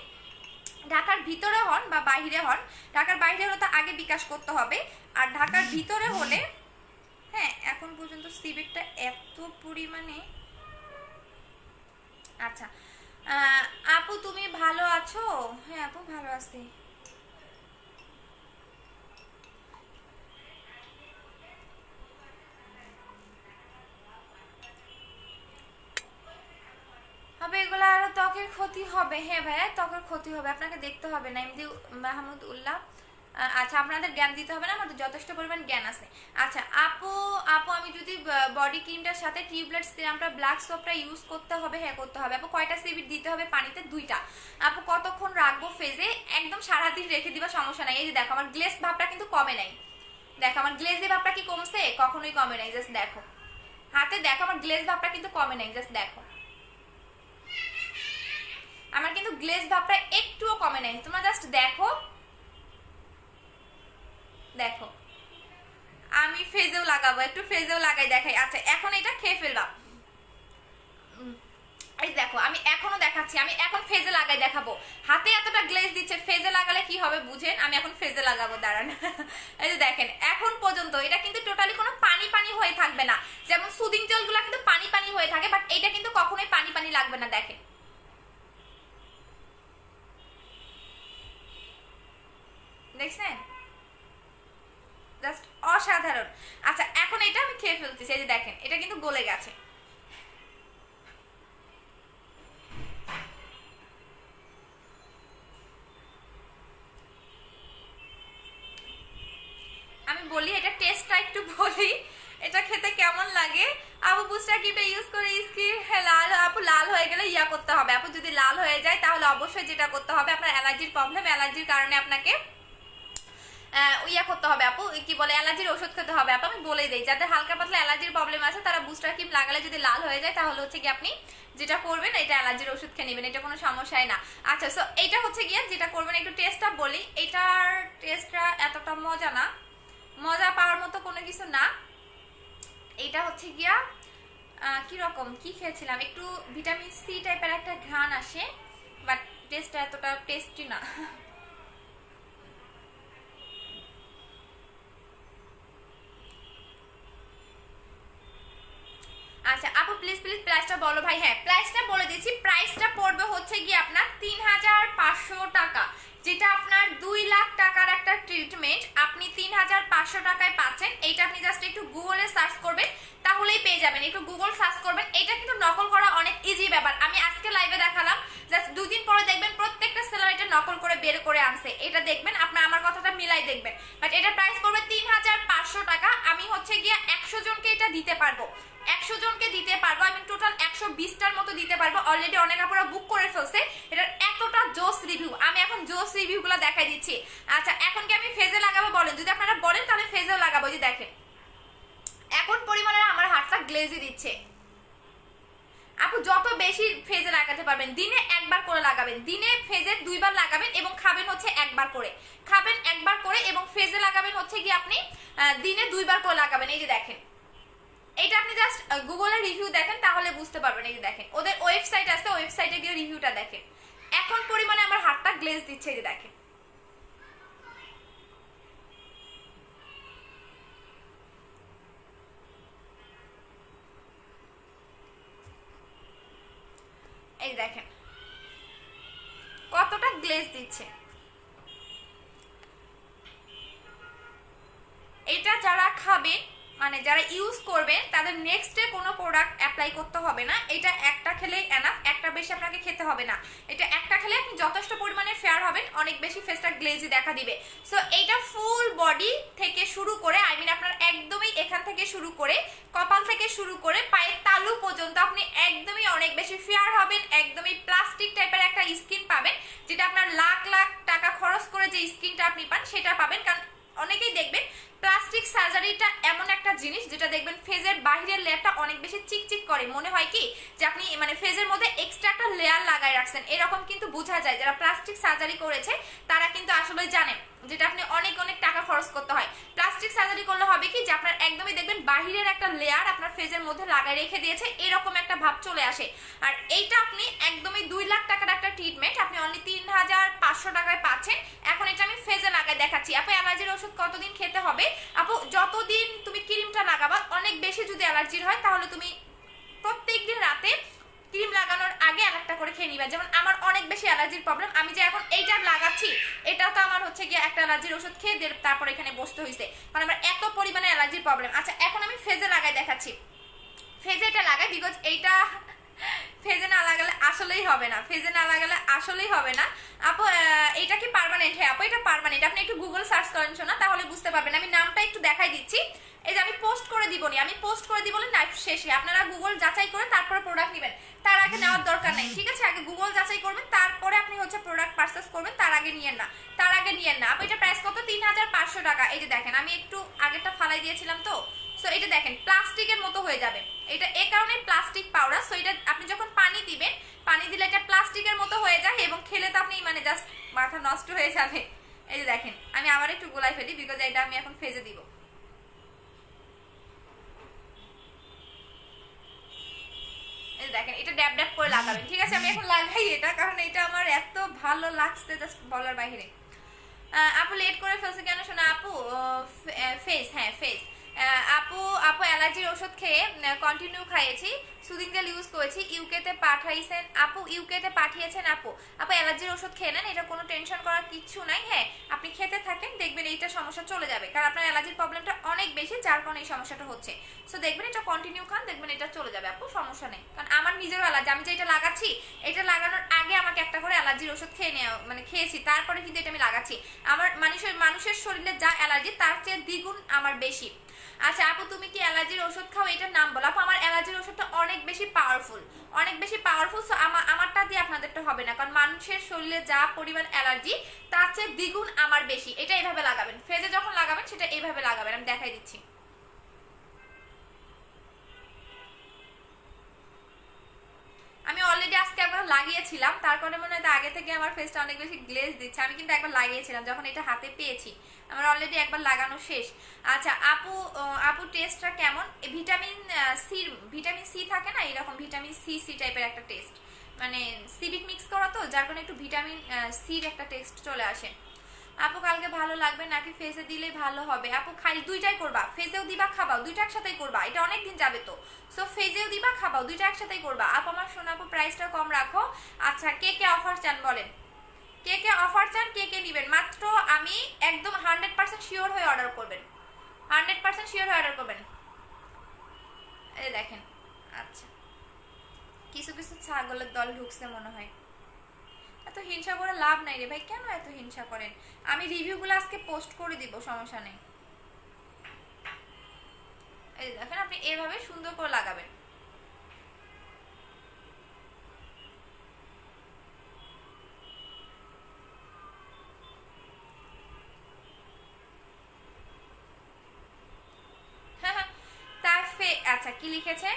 ঢাকার ভিতরে হন বা বাইরে হন, ঢাকার বাইরে হলে তো আগে বিকাশ করতে হবে, আর ঢাকার ভিতরে হলে হ্যাঁ এখন পর্যন্ত সিবিটটা এত পরিমাণে। আচ্ছা আপু তুমি ভালো আছো? হ্যাঁ আপু ভালো আছি। হবে এগুলো আরো ত্বকের ক্ষতি হবে। হ্যাঁ ভাইয়া ত্বকের ক্ষতি হবে, আপনাকে দেখতে হবে না। এমনি মাহমুদ উল্লাহ আচ্ছা আপনাদের জ্ঞান দিতে হবে না, আমাদের যথেষ্ট পরিমাণ জ্ঞান আছে। আচ্ছা আপু আমি যদি বডি ক্রিমটার সাথে টিউবলেট সিরামটা ব্ল্যাক সোপটা ইউজ করতে হবে? হ্যাঁ করতে হবে। আপু কয়টা সিবিট দিতে হবে পানিতে? 2টা। আপু কতক্ষণ রাখবো ফেজে? একদম সারাদিন রেখে দিবা, সমস্যা নাই। এই যে দেখো আমার গ্লেজ ভাবটা কিন্তু কমে নাই, দেখো আমার গ্লেজে ভাবটা কি কমছে? কখনোই কমে নাই, জাস্ট দেখো হাতে, দেখো আমার গ্লেজ ভাবটা কিন্তু কমে নাই, জাস্ট দেখো আমার কিন্তু গ্লেজ ভাবটা একটুও কমে নাই, তোমরা জাস্ট দেখো দেখো। আমি ফেজেও লাগাবো, একটু ফেজেও লাগাই দেখাই। আচ্ছা এখন এটা খেয়ে ফেলবা, এই দেখো আমি এখনো দেখাচ্ছি, আমি এখন ফেজে লাগাই দেখাবো। হাতে এতটা গ্লেজ দিচ্ছে, ফেজে লাগালে কি হবে বুঝেন, আমি এখন ফেজে লাগাবো, দাঁড়ান। এই যে দেখেন এখন পর্যন্ত এটা কিন্তু টোটালি কোনো পানি পানি হয়ে থাকবে না, যেমন সুদিং জেলগুলো কিন্তু পানি পানি হয়ে থাকে, বাট এটা কিন্তু কখনোই পানি পানি লাগবে না। দেখেন দেখছেন, জাস্ট অসাধারণ। আচ্ছা এখন এটা আমি খেয়ে ফেলতেছি, এই যে দেখেন এটা কিন্তু গলে গেছে। আমি বলি এটা টেস্টটা একটু বলি, এটা খেতে কেমন লাগে। আপু বুস্টার ক্রিমটা ইউজ করে স্কিন লাল, আপু লাল হয়ে গেলে ইয়া করতে হবে। আপু যদি লাল হয়ে যায় তাহলে অবশ্যই যেটা করতে হবে, আপনার অ্যালার্জির প্রবলেম, অ্যালার্জির কারণে আপনাকে ইয়া করতে হবে আপু, কি বলে অ্যালার্জির ওষুধ খেতে হবে। আপু আমি বলে দিই যাদের হালকা পাতলা অ্যালার্জির প্রবলেম আছে তারা বুস্টার ক্রিম লাগালে যদি লাল হয়ে যায় তাহলে হচ্ছে কি আপনি যেটা করবেন এটা অ্যালার্জির ওষুধ খেয়ে নেবেন, এটা কোনো সমস্যাই না। আচ্ছা সো এইটা হচ্ছে গিয়ে যেটা করবেন, একটু টেস্টটা বলি, এটার টেস্টটা এতটা মজা না, মজা পাওয়ার মতো কোনো কিছু না। এটা হচ্ছে গিয়া কিরকম কি খেয়েছিলাম, একটু ভিটামিন সি টাইপের একটা ঘ্রাণ আসে, বাট টেস্টটা এতটা টেস্টি না। আচ্ছা আপু প্লিজ প্লিজ প্রাইসটা বলো ভাই। হ্যাঁ প্রাইসটা বলে দিচ্ছি, প্রাইসটা পড়বে হচ্ছে গিয়ে আপনার 3500 টাকা, যেটা আপনার 2 লাখ টাকার একটা ট্রিটমেন্ট আপনি 3500 টাকায় পাচ্ছেন। এইটা আপনি জাস্ট একটু গুগলে সার্চ করবেন তাহলেই পেয়ে যাবেন, একটু গুগল সার্চ করবেন। এটা কিন্তু নকল করা অনেক ইজি ব্যাপার, আমি আজকে লাইভে দেখালাম, জাস্ট 2 দিন পরে দেখবেন প্রত্যেকটা সেলার এটা নকল করে বের করে আনছে, এটা দেখবেন আপনার আমার কথাটা মিলাই দেখবেন। বাট এটা প্রাইস পড়বে 3500 টাকা। আমি হচ্ছে গিয়ে 100 জনকে এটা দিতে পারবো, 100 জনকে দিতে পারবো, আমি টোটাল 120টার মতো দিতে পারবো। অলরেডি অনেক আপুরা বুক করে ফেলছে, এটার এতটা জোস রিভিউ, আমি এখন জোস রিভিউগুলো দেখাই দিচ্ছি। আচ্ছা এখন কি আমি ফেজে লাগাবো বলেন, যদি আপনারা বলেন তাহলে ফেজেও লাগাবো। যে দেখেন এখন পরিমাণে আমার হাতটা গ্লেজি দিচ্ছে। আপু যত বেশি ফেজে লাগাতে পারবেন, দিনে একবার করে লাগাবেন, দিনে ফেজে 2 বার লাগাবেন এবং খাবেন হচ্ছে একবার করে, খাবেন একবার করে এবং ফেজে লাগাবেন হচ্ছে কি আপনি দিনে 2 বার করে লাগাবেন। এই যে দেখেন এটা আপনি জাস্ট গুগলে রিভিউ দেখেন তাহলে বুঝতে পারবেন। এই যে দেখেন ওদের ওয়েবসাইট আছে, ওয়েবসাইটে গিয়ে রিভিউটা দেখেন। এখন পরিমাণে আমার হাতটা গ্লেজ দিচ্ছে, এই যে দেখেন। এই দেখেন কতটা গ্লেজ দিচ্ছে। এটা যারা খাবেন মানে যারা ইউজ করবেন তাদের নেক্সট ডে কোনো প্রোডাক্ট অ্যাপ্লাই করতে হবে না, এটা একটা খেলেই এনাফ, একটা বেশি আপনাকে খেতে হবে না। এটা একটা খেলে আপনি যথেষ্ট পরিমাণে ফেয়ার হবেন, অনেক বেশি ফেসটা গ্লেজি দেখা দিবে। সো এইটা ফুল বডি থেকে শুরু করে আই মিন আপনার একদমই এখান থেকে শুরু করে কপাল থেকে শুরু করে পায়ের তালু পর্যন্ত আপনি একদমই অনেক বেশি ফেয়ার হবেন, একদমই প্লাস্টিক টাইপের একটা স্কিন পাবেন, যেটা আপনার লাখ লাখ টাকা খরচ করে যে স্কিনটা আপনি পান সেটা পাবেন। কারণ অনেকেই দেখবেন প্লাস্টিক সার্জারিটা এমন একটা জিনিস যেটা দেখবেন ফেজের বাহিরের লেয়ারটা অনেক বেশি চিকচিক করে, মনে হয় কি যে আপনি মানে ফেজের মধ্যে এক্সট্রা একটা লেয়ার লাগাই রাখছেন, এরকম কিন্তু বোঝা যায়। যারা প্লাস্টিক সার্জারি করেছে তারা কিন্তু আসলে জানেন যেটা আপনি অনেক অনেক টাকা খরচ করতে হয়। প্লাস্টিক সার্জারি করলে হবে কি যে আপনার একদমই দেখবেন বাহিরের একটা লেয়ার আপনার ফেজের মধ্যে লাগাই রেখে দিয়েছে, এরকম একটা ভাব চলে আসে। আর এইটা আপনি একদমই 2 লাখ টাকার একটা ট্রিটমেন্ট আপনি অনলি 3500 টাকায় পাচ্ছেন। এখন এটা আমি ফেজে লাগাই দেখাচ্ছি। আপু অ্যালার্জির ওষুধ কতদিন খেতে হবে? আপু যতদিন তুমি ক্রিমটা লাগাবা, অনেক বেশি যদি অ্যালার্জির হয় তাহলে তুমি প্রত্যেকদিন রাতে ক্রিম লাগানোর আগে আরেকটা করে খেয়ে নিবা। যেমন আমার অনেক বেশি অ্যালার্জির প্রবলেম, আমি যে এখন এইটা লাগাচ্ছি এটা তো আমার হচ্ছে গিয়ে একটা অ্যালার্জির ওষুধ খেয়ে তারপর এখানে বসতে হয়েছে, কারণ আমার এত পরিমাণে অ্যালার্জির প্রবলেম। আচ্ছা এখন আমি ফেজে লাগাই দেখাচ্ছি, ফেজে এটা লাগাই বিকজ এইটা ফেজে না লাগালে আসলেই হবে না, ফেজে না লাগালে আসলেই হবে না। আপু এটা কি পার্মানেন্ট? হ্যাঁ আপু এটা পার্মানেন্ট, আপনি একটু গুগল সার্চ করেন শোনা তাহলে বুঝতে পারবেন। আমি নামটা একটু দেখাই দিচ্ছি, এই যে আমি পোস্ট করে দিবনি, আমি পোস্ট করে দিব লাইভ শেষে, আপনারা গুগল যাচাই করে তারপরে প্রোডাক্ট নেবেন, তার আগে নেওয়ার দরকার নেই, ঠিক আছে? আগে গুগল যাচাই করবেন তারপরে আপনি হচ্ছে প্রোডাক্ট পারচেস করবেন, তার আগে নিয়েন না, তার আগে নিয়েন না। আপু এটা প্রাইস কত? 3500 টাকা। এই যে দেখেন আমি একটু আগেরটা ফালাই দিয়েছিলাম তো, সো এটা দেখেন প্লাস্টিকের মতো হয়ে যাবে, এটা এ কারণে প্লাস্টিক পাউডার। সো এটা আপনি যখন পানি দিবেন, পানি দিলে এটা প্লাস্টিকের মতো হয়ে যায় এবং খেলে তো আপনি মানে জাস্ট মাথা নষ্ট হয়ে যাবে। এই যে দেখেন আমি আবার একটু গোলাই ফেলি বিকজ এটা আমি এখন ফেজে দিব। এই দেখেন এটা ড্যাব ড্যাব করে লাগাবেন, ঠিক আছে? আমি এখন লাগাই এটা কারণ এটা আমার এত ভালো লাগছে জাস্ট বলার বাইরে। আপু লেট করে ফেলছে কেন শোনা? আপু ফেস, হ্যাঁ ফেস। আপু আপু অ্যালার্জির ওষুধ খেয়ে কন্টিনিউ খাইয়েছি, সুদিং জেল ইউজ করেছি, ইউকেতে পাঠাইছেন আপু, ইউকেতে পাঠিয়েছেন আপু। আপু অ্যালার্জির ওষুধ খেয়ে নেন, এটা কোনো টেনশন করার কিছু নাই। হ্যাঁ আপনি খেতে থাকেন দেখবেন এইটা সমস্যা চলে যাবে, কারণ আপনার অ্যালার্জির প্রবলেমটা অনেক বেশি যার কারণে এই সমস্যাটা হচ্ছে। সো দেখবেন এটা কন্টিনিউ খান, দেখবেন এটা চলে যাবে আপু, সমস্যা নেই। কারণ আমার নিজেরও অ্যালার্জি, আমি যে এটা লাগাচ্ছি এটা লাগানোর আগে আমাকে একটা করে অ্যালার্জির ওষুধ খেয়ে নেওয়া মানে খেয়েছি, তারপরে কিন্তু এটা আমি লাগাচ্ছি। আমার মানুষের শরীরে যা অ্যালার্জি তার চেয়ে দ্বিগুণ আমার বেশি। আচ্ছা আপু তুমি কি অ্যালার্জির ওষুধ খাও? এটার নাম বলো। আপু আমার অ্যালার্জির ওষুধটা অনেক বেশি পাওয়ারফুল, অনেক বেশি পাওয়ারফুল। সো আমারটা দিয়ে আপনাদেরটা হবে না, কারণ মানুষের শরীরে যা পরিমাণ অ্যালার্জি তার চেয়ে দ্বিগুণ আমার বেশি। এটা এইভাবে লাগাবেন, ফেজে যখন লাগাবেন সেটা এইভাবে লাগাবেন, আমি দেখাই দিচ্ছি। আমি অলরেডি আজকে একবার লাগিয়েছিলাম, তার কারণে মনে হয় আগে থেকে আমার ফেসটা অনেক বেশি গ্লেজ দিচ্ছে। আমি কিন্তু একবার লাগিয়েছিলাম যখন এটা হাতে পেয়েছি, আমার অলরেডি একবার লাগানো শেষ। আচ্ছা আপু আপু টেস্টটা কেমন? ভিটামিন সি থাকে না, এরকম ভিটামিন সি টাইপের একটা টেস্ট, মানে সিভিক মিক্স করা তো যার কারণে একটু ভিটামিন সির একটা টেস্ট চলে আসে। আপু কালকে ভালো লাগবে নাকি ফেসে দিলেই ভালো হবে? আপু খাই দুইটাই করবা, ফেসেও দিবা খাবাও, দুইটা একসাথেই করবা, এটা অনেক দিন যাবে তো। সো ফেসেও দিবা খাবাও, দুইটা একসাথেই করবা। আপু আমার শোনা আপু প্রাইসটা কম রাখো। আচ্ছা কে কে অফার চান বলেন, কে কে অফার চান, কে কে নেবেন? মাত্র আমি একদম 100% শিওর হয়ে অর্ডার করবেন, 100% শিওর হয়ে অর্ডার করবেন। এই দেখেন। আচ্ছা কিছু কিছু ছাগলের দল ঢুকছে মনে হয়। এত হিংসা করে লাভ নাই রে ভাই, কেন এত হিংসা করেন? আমি রিভিউগুলো আজকে পোস্ট করে দিব, সমস্যা নেই। এই দেখেন আপনি এভাবে সুন্দর করে লাগাবেন। আচ্ছা কি লিখেছে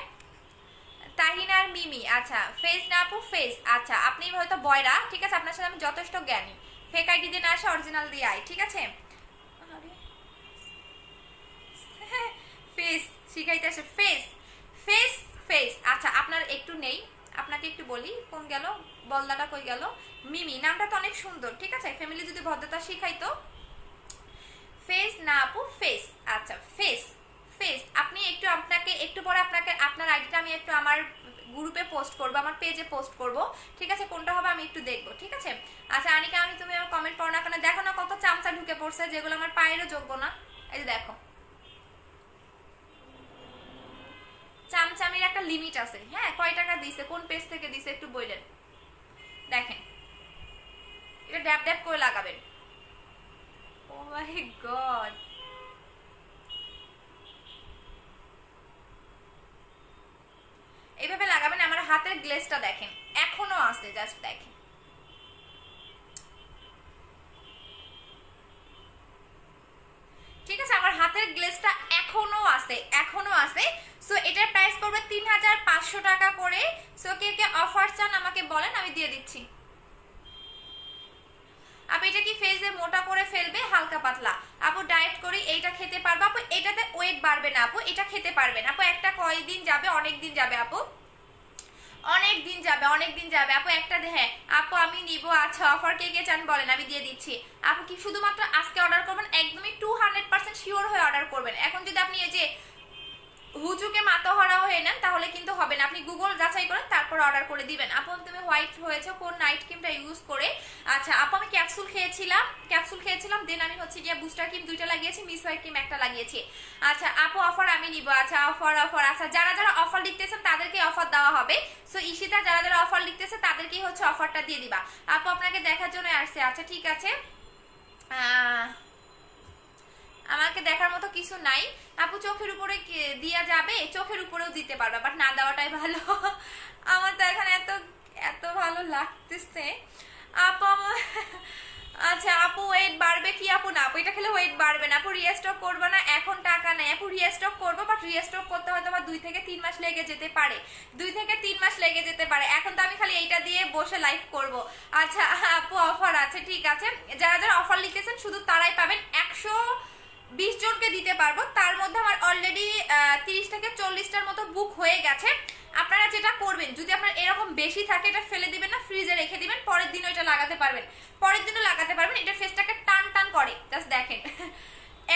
তাহিনার মিমি? আচ্ছা ফেস না আপু ফেস। আচ্ছা আপনি হয়তো বয়রা, ঠিক আছে, আপনার সাথে আমি যথেষ্ট জ্ঞানী। ফেক আইডি দিয়ে না আসে, অরিজিনাল দিয়ে আই, ঠিক আছে? ফেস শিখাইতে আসে, ফেস ফেস ফেস। আচ্ছা আপনার একটু নেই, আপনাকে একটু বলি কোন গেল, বলদাটা কই গেল? মিমি নামটা তো অনেক সুন্দর, ঠিক আছে, ফ্যামিলি যদি ভদ্রতা শিখাইতো। ফেস না আপু ফেস। আচ্ছা ফেস ফেস। আপনি একটু, আপনাকে একটু পরে আপনাকে আপনার আইডিটা আমি একটু আমার গ্রুপে পোস্ট করবো, আমার পেজে পোস্ট করব, ঠিক আছে? কোনটা হবে আমি একটু দেখবো, ঠিক আছে? আচ্ছা আনিকা আমি, তুমি আমার কমেন্ট পড়ো না কেন? দেখো না কত চামচা ঢুকে পড়ছে, যেগুলো আমার পায়েরও যোগ্য না। এই যে দেখো, চামচামির একটা লিমিট আছে, হ্যাঁ? কয় টাকা দিছে, কোন পেজ থেকে দিছে একটু বললেন। দেখেন এটা ড্যাব ড্যাব করে লাগাবেন। ও মাই গড, এইভাবে লাগাবেন। আমার হাতের গ্লেজটা দেখেন এখনো আছে, জাস্ট দেখেন। ঠিক আছে, আমার হাতের গ্লেজটা এখনো আছে, এখনো আছে। সো এটার প্রাইস পড়বে 3500 টাকা করে। সো কে কে অফার চান আমাকে বলেন, আমি দিয়ে দিচ্ছি। আপু এটা কি ফেসে মোটা করে ফেলবে? হালকা পাতলা। আপু ডায়েট করি, এইটা খেতে পারবো আপু? এটাতে ওয়েট বাড়বে না আপু, এটা খেতে পারবেন আপু। একটা কয়দিন যাবে, অনেক দিন যাবে আপু, অনেক দিন যাবে, অনেক দিন যাবে আপু। একটা হ্যাঁ আপু আমি নিব। আচ্ছা অফার কে কে চান বলেন, আমি দিয়ে দিচ্ছি। আপু কি শুধুমাত্র আজকে অর্ডার করবেন? একদমই 200% শিওর হয়ে অর্ডার করবেন। এখন যদি আপনি এই যে হুজুকে মাতোহারা হয়ে নেন তাহলে কিন্তু হবে না, আপনি গুগল যাচাই করেন তারপর অর্ডার করে দিবেন। আপু তুমি হোয়াইট হয়েছে কোন নাইট ক্রিমটা ইউজ করে? আচ্ছা আপু আমি ক্যাপসুল খেয়েছিলাম, দেন আমি হচ্ছে গিয়ে বুস্টার ক্রিম 2টা লাগিয়েছি, মিস হোয়াইট ক্রিম 1টা লাগিয়েছি। আচ্ছা আপু অফার আমি নিব। আচ্ছা অফার অফার। আচ্ছা যারা যারা অফার লিখতেছেন তাদেরকে অফার দেওয়া হবে। সো ঈশিতা যারা যারা অফার লিখতেছে তাদেরকেই হচ্ছে অফারটা দিয়ে দিবা। আপু আপনাকে দেখার জন্য আসছে। আচ্ছা ঠিক আছে, আমাকে দেখার মতো কিছু নাই আপু। চোখের উপরে দিয়া যাবে? চোখের উপরেও দিতে পারবে, বাট না দেওয়াটাই ভালো। আমার তো এখন এত এত ভালো লাগতেছে আপু আমার। আচ্ছা আপু ওয়েট বাড়বে কি? আপু না আপু, এটা খেলে ওয়েট বাড়বে না আপু। রিস্টক করবো না, এখন টাকা নেই আপু। রিস্টক করবো, বাট রিস্টক করতে হয়তো আমার 2 থেকে 3 মাস লেগে যেতে পারে, 2 থেকে 3 মাস লেগে যেতে পারে। এখন তো আমি খালি এইটা দিয়ে বসে লাইভ করব। আচ্ছা আপু অফার আছে, ঠিক আছে। যারা যারা অফার লিখেছেন শুধু তারাই পাবেন। 120 জনকে দিতে পারবো, তার মধ্যে আমার অলরেডি 30 থেকে 40টার মতো বুক হয়ে গেছে। আপনারা যেটা করবেন, যদি আপনার এরকম বেশি থাকে এটা ফেলে দিবেন না, ফ্রিজে রেখে দিবেন, পরের দিনও এটা লাগাতে পারবেন, পরের দিনও লাগাতে পারবেন। এটা ফেসটাকে টান টান করে, জাস্ট দেখেন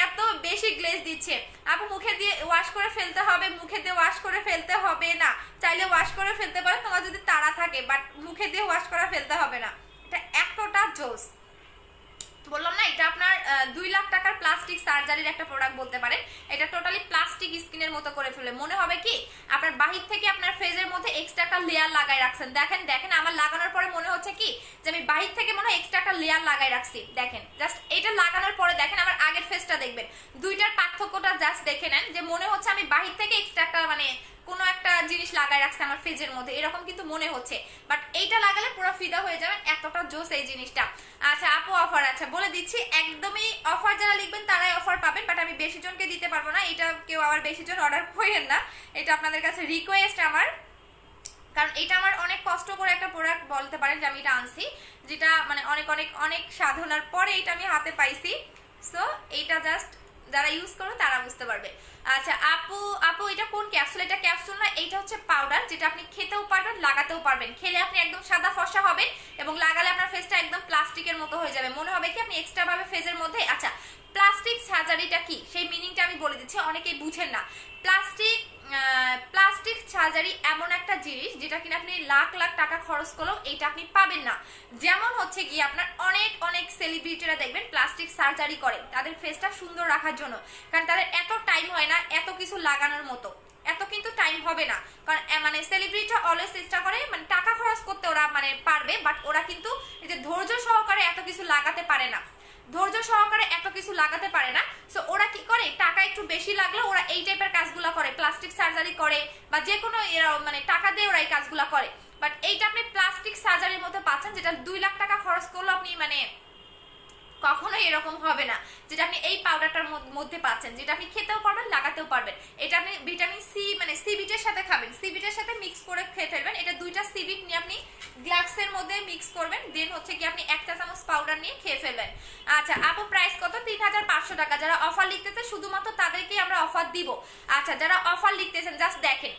এত বেশি গ্লেজ দিচ্ছে। আপু মুখে দিয়ে ওয়াশ করে ফেলতে হবে? মুখে দিয়ে ওয়াশ করে ফেলতে হবে না, চাইলে ওয়াশ করে ফেলতে পারো তোমার যদি তাড়া থাকে, বাট মুখে দিয়ে ওয়াশ করে ফেলতে হবে না। এটা এতটা জোস, বললাম না, এটা আপনার 2 লাখ টাকার প্লাস্টিক সার্জারির একটা প্রোডাক্ট বলতে পারেন। এটা টোটালি প্লাস্টিক স্কিনের মতো করে ফেলে। মনে হবে কি আপনার বাহির থেকে আপনার ফেজের মধ্যে এক্সট্রা একটা লেয়ার লাগাই রাখছেন। দেখেন দেখেন আমার লাগানোর পরে মনে হচ্ছে কি যে আমি বাহির থেকে মনে হয় এক্সট্রা একটা লেয়ার লাগাই রাখছি। দেখেন জাস্ট এটা লাগানোর পরে দেখেন আমার আগের ফেজটা দেখবেন, দুইটার পার্থক্যটা জাস্ট দেখে নেন, যে মনে হচ্ছে আমি বাহির থেকে এক্সট্রা একটা মানে কোনো একটা জিনিস লাগাই রাখছে আমার ফেজের মধ্যে, এরকম কিন্তু মনে হচ্ছে। বাট এইটা লাগালে পুরো ফিদা হয়ে যাবেন, এতটা জোস এই জিনিসটা। আচ্ছা আপু অফার, আচ্ছা বলে দিচ্ছি একদমই অফার যারা লিখবেন তারাই অফার পাবেন, বাট আমি বেশি জনকে দিতে পারবো না। এটা কেউ আবার বেশি জন অর্ডার করেন না, এটা আপনাদের কাছে রিকোয়েস্ট আমার, কারণ এটা আমার অনেক কষ্ট করে একটা প্রোডাক্ট বলতে পারেন যে আমি এটা আনছি, যেটা মানে অনেক অনেক অনেক সাধনার পরে এটা আমি হাতে পাইছি। সো এইটা জাস্ট যারা ইউজ করো তারা বুঝতে পারবে। আচ্ছা আপু আপু এটা কোন ক্যাপসুল? এটা ক্যাপসুল না, এটা হচ্ছে পাউডার, যেটা যেটা আপনি খেতেও পারবেন লাগাতেও পারবেন। খেলে আপনি একদম সাদা ফর্সা হবেন এবং লাগালে আপনার ফেসটা একদম প্লাস্টিকের মতো হয়ে যাবে, মনে হবে কি আপনি এক্সট্রা ভাবে ফেসের মধ্যে। আচ্ছা, প্লাস্টিক সার্জারিটা কি সেই মিনিংটা আমি বলে দিচ্ছি, অনেকেই বুঝেন না। প্লাস্টিক সার্জারি এমন একটা জিনিস যেটা কিনা আপনি লাখ লাখ টাকা খরচ করলেও এটা আপনি পাবেন না। যেমন হচ্ছে গিয়ে আপনার অনেক অনেক সেলিব্রিটিরা দেখবেন প্লাস্টিক সার্জারি করে তাদের ফেসটা সুন্দর রাখার জন্য, কারণ তাদের এত টাইম হয় না এত কিছু লাগানোর মতো, এত কিন্তু টাইম হবে না। কারণ মানে সেলিব্রিটিরা অলওয়েজ চেষ্টা করে মানে টাকা খরচ করতে ওরা মানে পারবে, বাট ওরা কিন্তু এই যে ধৈর্য সহকারে এত কিছু লাগাতে পারে না, ধৈর্য সহকারে এত কিছু লাগাতে পারে না। সো ওরা কি করে, টাকা একটু বেশি লাগলে ওরা এই টাইপের কাজগুলো করে, প্লাস্টিক সার্জারি করে বা যে কোনো মানে টাকা দিয়ে ওরা এই কাজগুলো করে। বাট এইটা আপনি প্লাস্টিক সার্জারির মধ্যে পাচ্ছেন যেটা 2 লাখ টাকা খরচ করলে আপনি মানে কখনোই এরকম হবে না যেটা আপনি এই পাউডারটার মধ্যে পাচ্ছেন, যেটা আপনি খেতেও পারবেন লাগাতেও পারবেন। এটা আপনি ভিটামিন সি মানে সি বিটের সাথে খাবেন, সি বিটের সাথে মিক্স করে খেয়ে ফেলবেন। এটা 2টা সি বিট নিয়ে আপনি গ্লাসের মধ্যে মিক্স করবেন, দেন হচ্ছে কি আপনি 1 চা চামচ পাউডার নিয়ে খেয়ে ফেলবেন। আচ্ছা আপু প্রাইস কত? 3500 টাকা। যারা অফার লিখতেছে শুধুমাত্র তাদেরকেই আমরা অফার দিব। আচ্ছা যারা অফার লিখতেছেন জাস্ট দেখেন,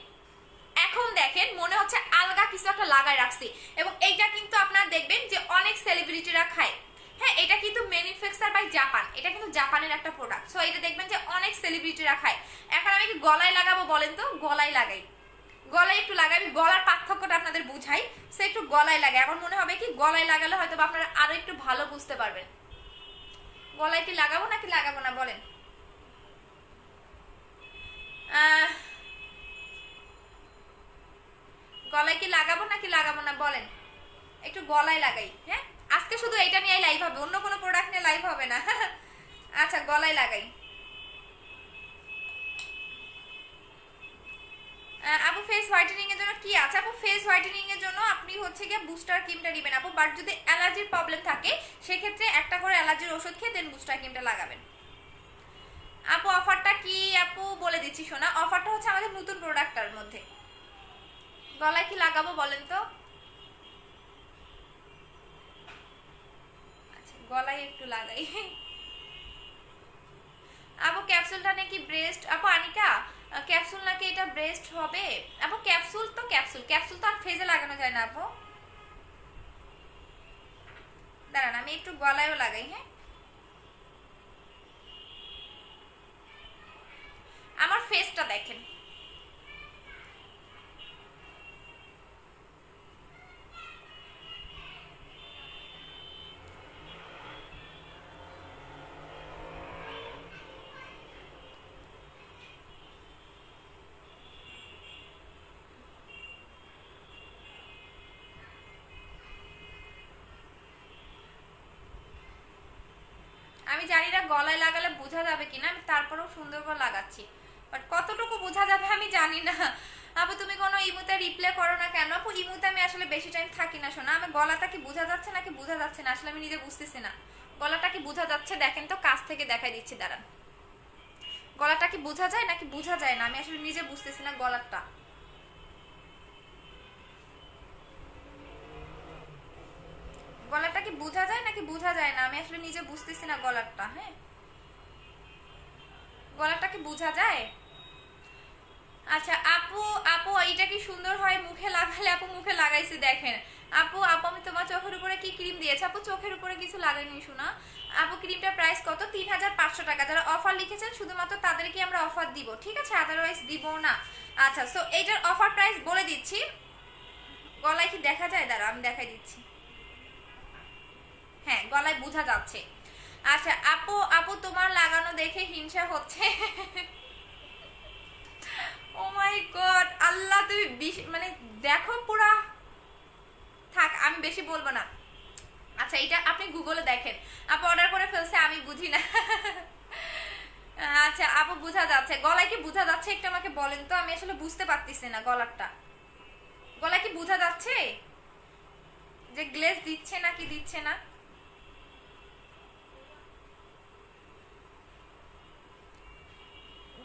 এখন দেখেন মনে হচ্ছে আলগা কিছু একটা লাগায় রাখছি, এবং এইটা কিন্তু আপনারা দেখবেন যে অনেক সেলিব্রিটিরা খায়। হ্যাঁ, এটা কিন্তু ম্যানুফ্যাকচার বাই জাপান, এটা কিন্তু জাপানের একটা প্রোডাক্ট। সো এটা দেখবেন যে অনেক সেলিব্রিটিরা খায়। এখন আমি কি গলায় লাগাবো বলেন তো? গলায় লাগাই, গলায় একটু লাগাই, আমি গলার পার্থক্যটা আপনাদের বুঝাই। সো একটু গলায় লাগাই, আমার মনে হবে কি গলায় লাগালে হয়তো আপনারা আরো একটু ভালো বুঝতে পারবেন। গলায় কি লাগাবো নাকি লাগাবো না বলেন? গলায় কি লাগাবো নাকি লাগাবো না বলেন? একটু গলায় লাগাই। হ্যাঁ, আজকে শুধু এটা নিয়ে লাইভ হবে, অন্য কোনো প্রোডাক্ট নিয়ে লাইভ হবে না। আচ্ছা গলায় লাগাই। আপু ফেস হোয়াইটেনিং এর জন্য কি আছে? আপু ফেস হোয়াইটেনিং এর জন্য আপনি হচ্ছে গিয়ে বুস্টার ক্রিমটা নেবেন আপু, বাট যদি অ্যালার্জির প্রবলেম থাকে সেক্ষেত্রে একটা করে অ্যালার্জির ওষুধ খেয়ে দেন বুস্টার ক্রিমটা লাগাবেন। আপু অফারটা কি? আপু বলে দিচ্ছি শোনা, অফারটা হচ্ছে আমাদের নতুন প্রোডাক্টটার মধ্যে। গলায় কি লাগাবো বলেন তো? আচ্ছা গলায় একটু লাগাই। আপু ক্যাপসুলটা নাকি ব্রেস্ট? আপু আনিকা ক্যাপসুল নাকি এটা ব্রেস্ট হবে? আপু ক্যাপসুল তো ক্যাপসুল, ক্যাপসুল তো আর ফেজে লাগানো যায় না আপু। দাঁড়ান আমি একটু গলায়ও লাগাই। হ্যাঁ, আমার ফেসটা দেখেন, আমি জানি না গলায় লাগালে বোঝা যাবে কিনা, আমি তারপরেও সুন্দর করে লাগাচ্ছি, বাট কতটুকু বোঝা যাবে আমি জানি না। আপু তুমি কোনো ইমুতে রিপ্লে করো না কেন? আপু ইমুতে আমি আসলে বেশি টাইম থাকি না শোনা। আমার গলাটা কি বোঝা যাচ্ছে নাকি বোঝা যাচ্ছে না আসলে আমি নিজে বুঝতেছি না। গলাটা কি বোঝা যাচ্ছে? দেখেন তো, কাছ থেকে দেখাই দিচ্ছি দাঁড়ান। গলাটা কি বোঝা যায় নাকি বোঝা যায় না আমি আসলে নিজে বুঝতেছি না গলাটা। গলাটা কি বোঝা যায় নাকি বোঝা যায় না আমি আসলে নিজে বুঝতেছি না গলাটা। হ্যাঁ, গলাটা কি বোঝা যায়? আচ্ছা আপু, আপু এইটা কি সুন্দর হয় মুখে লাগালে? আপু মুখে লাগাইছি দেখেন। আপু আপু আমি তোমার চোখের উপরে কি ক্রিম দিয়েছি? আপু চোখের উপরে কিছু লাগাইনি শোনা। আপু ক্রিমটার প্রাইস কত? 3500 টাকা। যারা অফার লিখেছেন শুধুমাত্র তাদেরকে আমরা অফার দিব, ঠিক আছে? আদারওয়াইজ দিব না। আচ্ছা সো এইটার অফার প্রাইস বলে দিচ্ছি। গলায় কি দেখা যায়? দাঁড়া আমি দেখাই দিচ্ছি। হ্যাঁ গলায় বোঝা যাচ্ছে। আচ্ছা আপু, আপু তোমার লাগানো দেখে হিংসা হচ্ছে। ও মাই গড, আল্লাহ তুমি মানে দেখো পুরা। থাক আমি বেশি বলবো না। আচ্ছা এটা আপনি গুগলে দেখেন, আপু অর্ডার করে ফেলছে আমি বুঝি না। আচ্ছা আপু বোঝা যাচ্ছে, গলায় কি বোঝা যাচ্ছে একটু আমাকে বলেন তো, আমি আসলে বুঝতে পারতেছি না গলারটা। গলায় কি বোঝা যাচ্ছে যে গ্লেজ দিচ্ছে নাকি দিচ্ছে না?